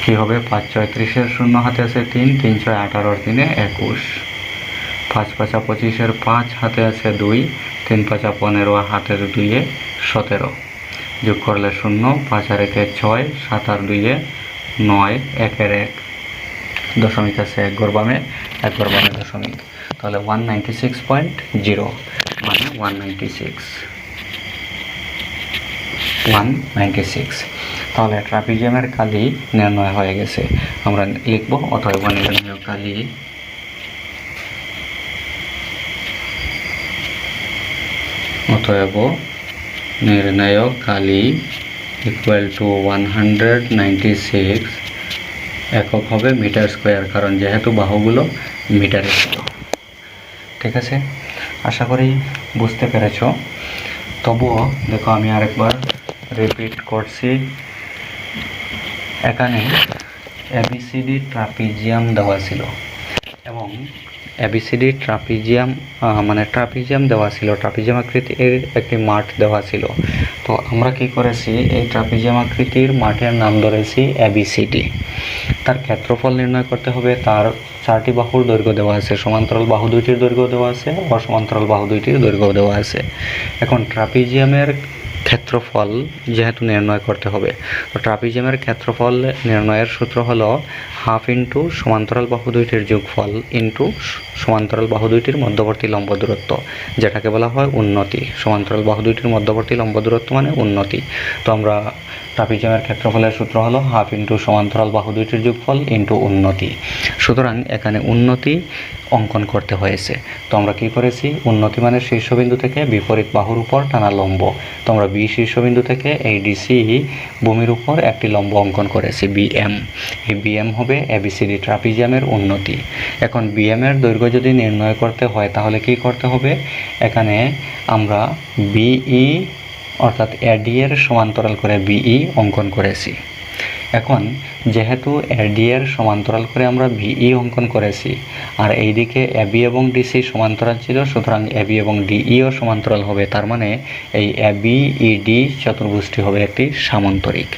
কি হবে 5 × 36 শূন্য হাতে আছে 3, 3 × 18 3 21, 5 × 5 25 5 হাতে আছে 2, 3 × 5 15 হাতের 2 17, যোগ করলে 0, 5 আর 1 6, 7 আর 2 9, 1 এর 1, দশমিক আছে 1 ঘর বামে দশমিক, তাহলে 196.0 মানে 196। তাহলে ট্রাপিজিয়ামের কালি নির্ণয় হয়ে গেছে। আমরা লিখব অতএব নির্ণয় কালি ইকুয়াল টু 196, একক হবে মিটার স্কোয়ার, কারণ যেহেতু বাহুগুলো মিটারে ছিল। ঠিক আছে, আশা করি বুঝতে পেরেছ। তবুও দেখো আমি আরেকবার রিপিট করছি। এখানে এবিসিডি ট্রাপিজিয়াম দেওয়া ছিল এবং এবিসিডি ট্রাপিজিয়াম দেওয়া ছিল, ট্রাপিজিয়াম আকৃতির একটি মাঠ দেওয়া ছিল। তো আমরা কি করেছি, এই ট্রাপিজিয়াম আকৃতির মাঠের নাম ধরেছি এবিসিডি। তার ক্ষেত্রফল নির্ণয় করতে হবে। তার 4টি বাহুর দৈর্ঘ্য দেওয়া আছে, সমান্তরাল বাহু 2টির দৈর্ঘ্য দেওয়া আছে, অসমান্তরাল বাহু 2টির দৈর্ঘ্য দেওয়া আছে। এখন ট্রাপিজিয়ামের ক্ষেত্রফল যেহেতু নির্ণয় করতে হবে, তো ট্রাপিজিয়ামের ক্ষেত্রফল নির্ণয়ের সূত্র হলো হাফ ইন্টু সমান্তরাল বাহু 2টির যোগফল ইন্টু সমান্তরাল বাহু 2টির মধ্যবর্তী লম্ব দূরত্ব, যেটাকে বলা হয় উন্নতি। সমান্তরাল বাহু 2টির মধ্যবর্তী লম্ব দূরত্ব মানে উন্নতি। তো আমরা ট্রাপিজিয়ামের ক্ষেত্রফলের সূত্র হলো হাফ ইন্টু সমান্তরাল বাহু 2টির যোগফল ইন্টু উন্নতি। সুতরাং এখানে উন্নতি অঙ্কন করতে হয়েছে। তো আমরা কী করেছি, উন্নতি মানে শীর্ষবিন্দু থেকে বিপরীত বাহুর উপর টানা লম্ব। তো আমরা বি শীর্ষবিন্দু থেকে এই ডিসি ভূমির উপর একটি লম্ব অঙ্কন করেছি বিএম। এই বিএম হবে এবিসিডি ট্রাপিজিয়ামের উন্নতি। এখন বিএমের দৈর্ঘ্য যদি নির্ণয় করতে হয় তাহলে কি করতে হবে, এখানে আমরা বিই অর্থাৎ এডি এর সমান্তরাল করে বিই অঙ্কন করেছি। এখন যেহেতু এডি এর সমান্তরাল করে আমরা বিই অঙ্কন করেছি আর এইদিকে এবি এবং ডিসি সমান্তরাল ছিল, সুতরাং এবি এবং ডিইও সমান্তরাল হবে। তার মানে এই এবি ইডি চতুর্ভুজটি হবে একটি সামান্তরিক।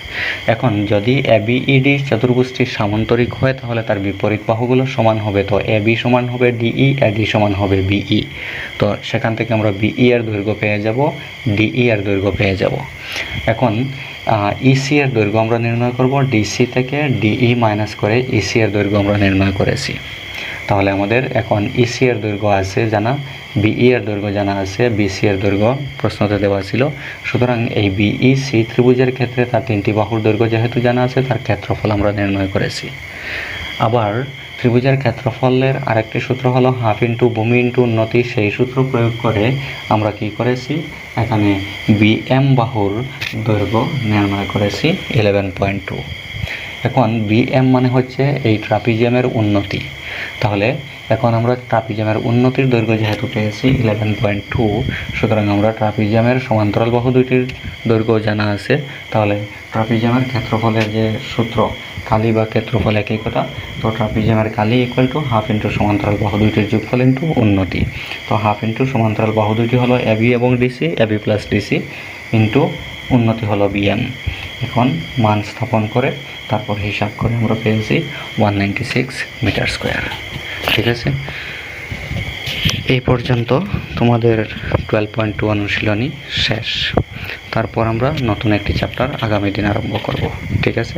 এখন যদি এবি ইডি চতুর্ভুজটি সামান্তরিক হয় তাহলে তার বিপরীত বাহুগুলো সমান হবে। তো এবি সমান হবে ডিই, এডি সমান হবে বিই। তো সেখান থেকে আমরা বিই এর দৈর্ঘ্য পেয়ে যাব, ডিই এর দৈর্ঘ্য পেয়ে যাব। এখন ইসি এর দৈর্ঘ্য আমরা নির্ণয় করব, ডিসি থেকে ডিই মাইনাস করে ইসি এর দৈর্ঘ্য আমরা নির্ণয় করেছি। তাহলে আমাদের এখন ইসি এর দৈর্ঘ্য আছে জানা, বিই এর দৈর্ঘ্য জানা আছে, বিসি এর দৈর্ঘ্য প্রশ্নতে দেওয়া ছিল। সুতরাং এই বিইসি ত্রিভুজের ক্ষেত্রে তার 3টি বাহুর দৈর্ঘ্য যেহেতু জানা আছে, তার ক্ষেত্রফল আমরা নির্ণয় করেছি। আবার ত্রিভুজের ক্ষেত্রফলের আরেকটি সূত্র হলো হাফ ইন্টু ভূমি ইন্টু উন্নতি। সেই সূত্র প্রয়োগ করে আমরা কি করেছি, এখানে বিএম বাহুর দৈর্ঘ্য নির্ণয় করেছি 11.2। এখন বিএম মানে হচ্ছে এই ট্রাপিজিয়ামের উন্নতি। তাহলে এখন আমরা ট্রাপিজিয়ামের উন্নতির দৈর্ঘ্য যেহেতু পেয়েছি 11.2, সুতরাং আমরা ট্রাপিজিয়ামের সমান্তরাল বাহু 2টির দৈর্ঘ্য জানা আছে। তাহলে ট্রাপিজিয়ামের ক্ষেত্রফলের যে সূত্র, কালি বা ক্ষেত্রফল একই কথা। তো ট্রাপিজিয়ামের কালি ইকুয়াল টু হাফ ইন্টু সমান্তরাল বাহু 2টির যোগফল ইন্টু উন্নতি। তো হাফ ইন্টু সমান্তরাল বাহু 2টি হলো এবি এবং DC, AB plus DC into উন্নতি হলো বিএম। এখন মান স্থাপন করে তারপর হিসাব করে আমরা পেয়েছি 196 মিটার স্কোয়ার। ঠিক আছে, এই পর্যন্ত তোমাদের 12.2 অনুশীলনী শেষ। তারপর আমরা নতুন একটি চ্যাপ্টার আগামী দিন আরম্ভ করব। ঠিক আছে।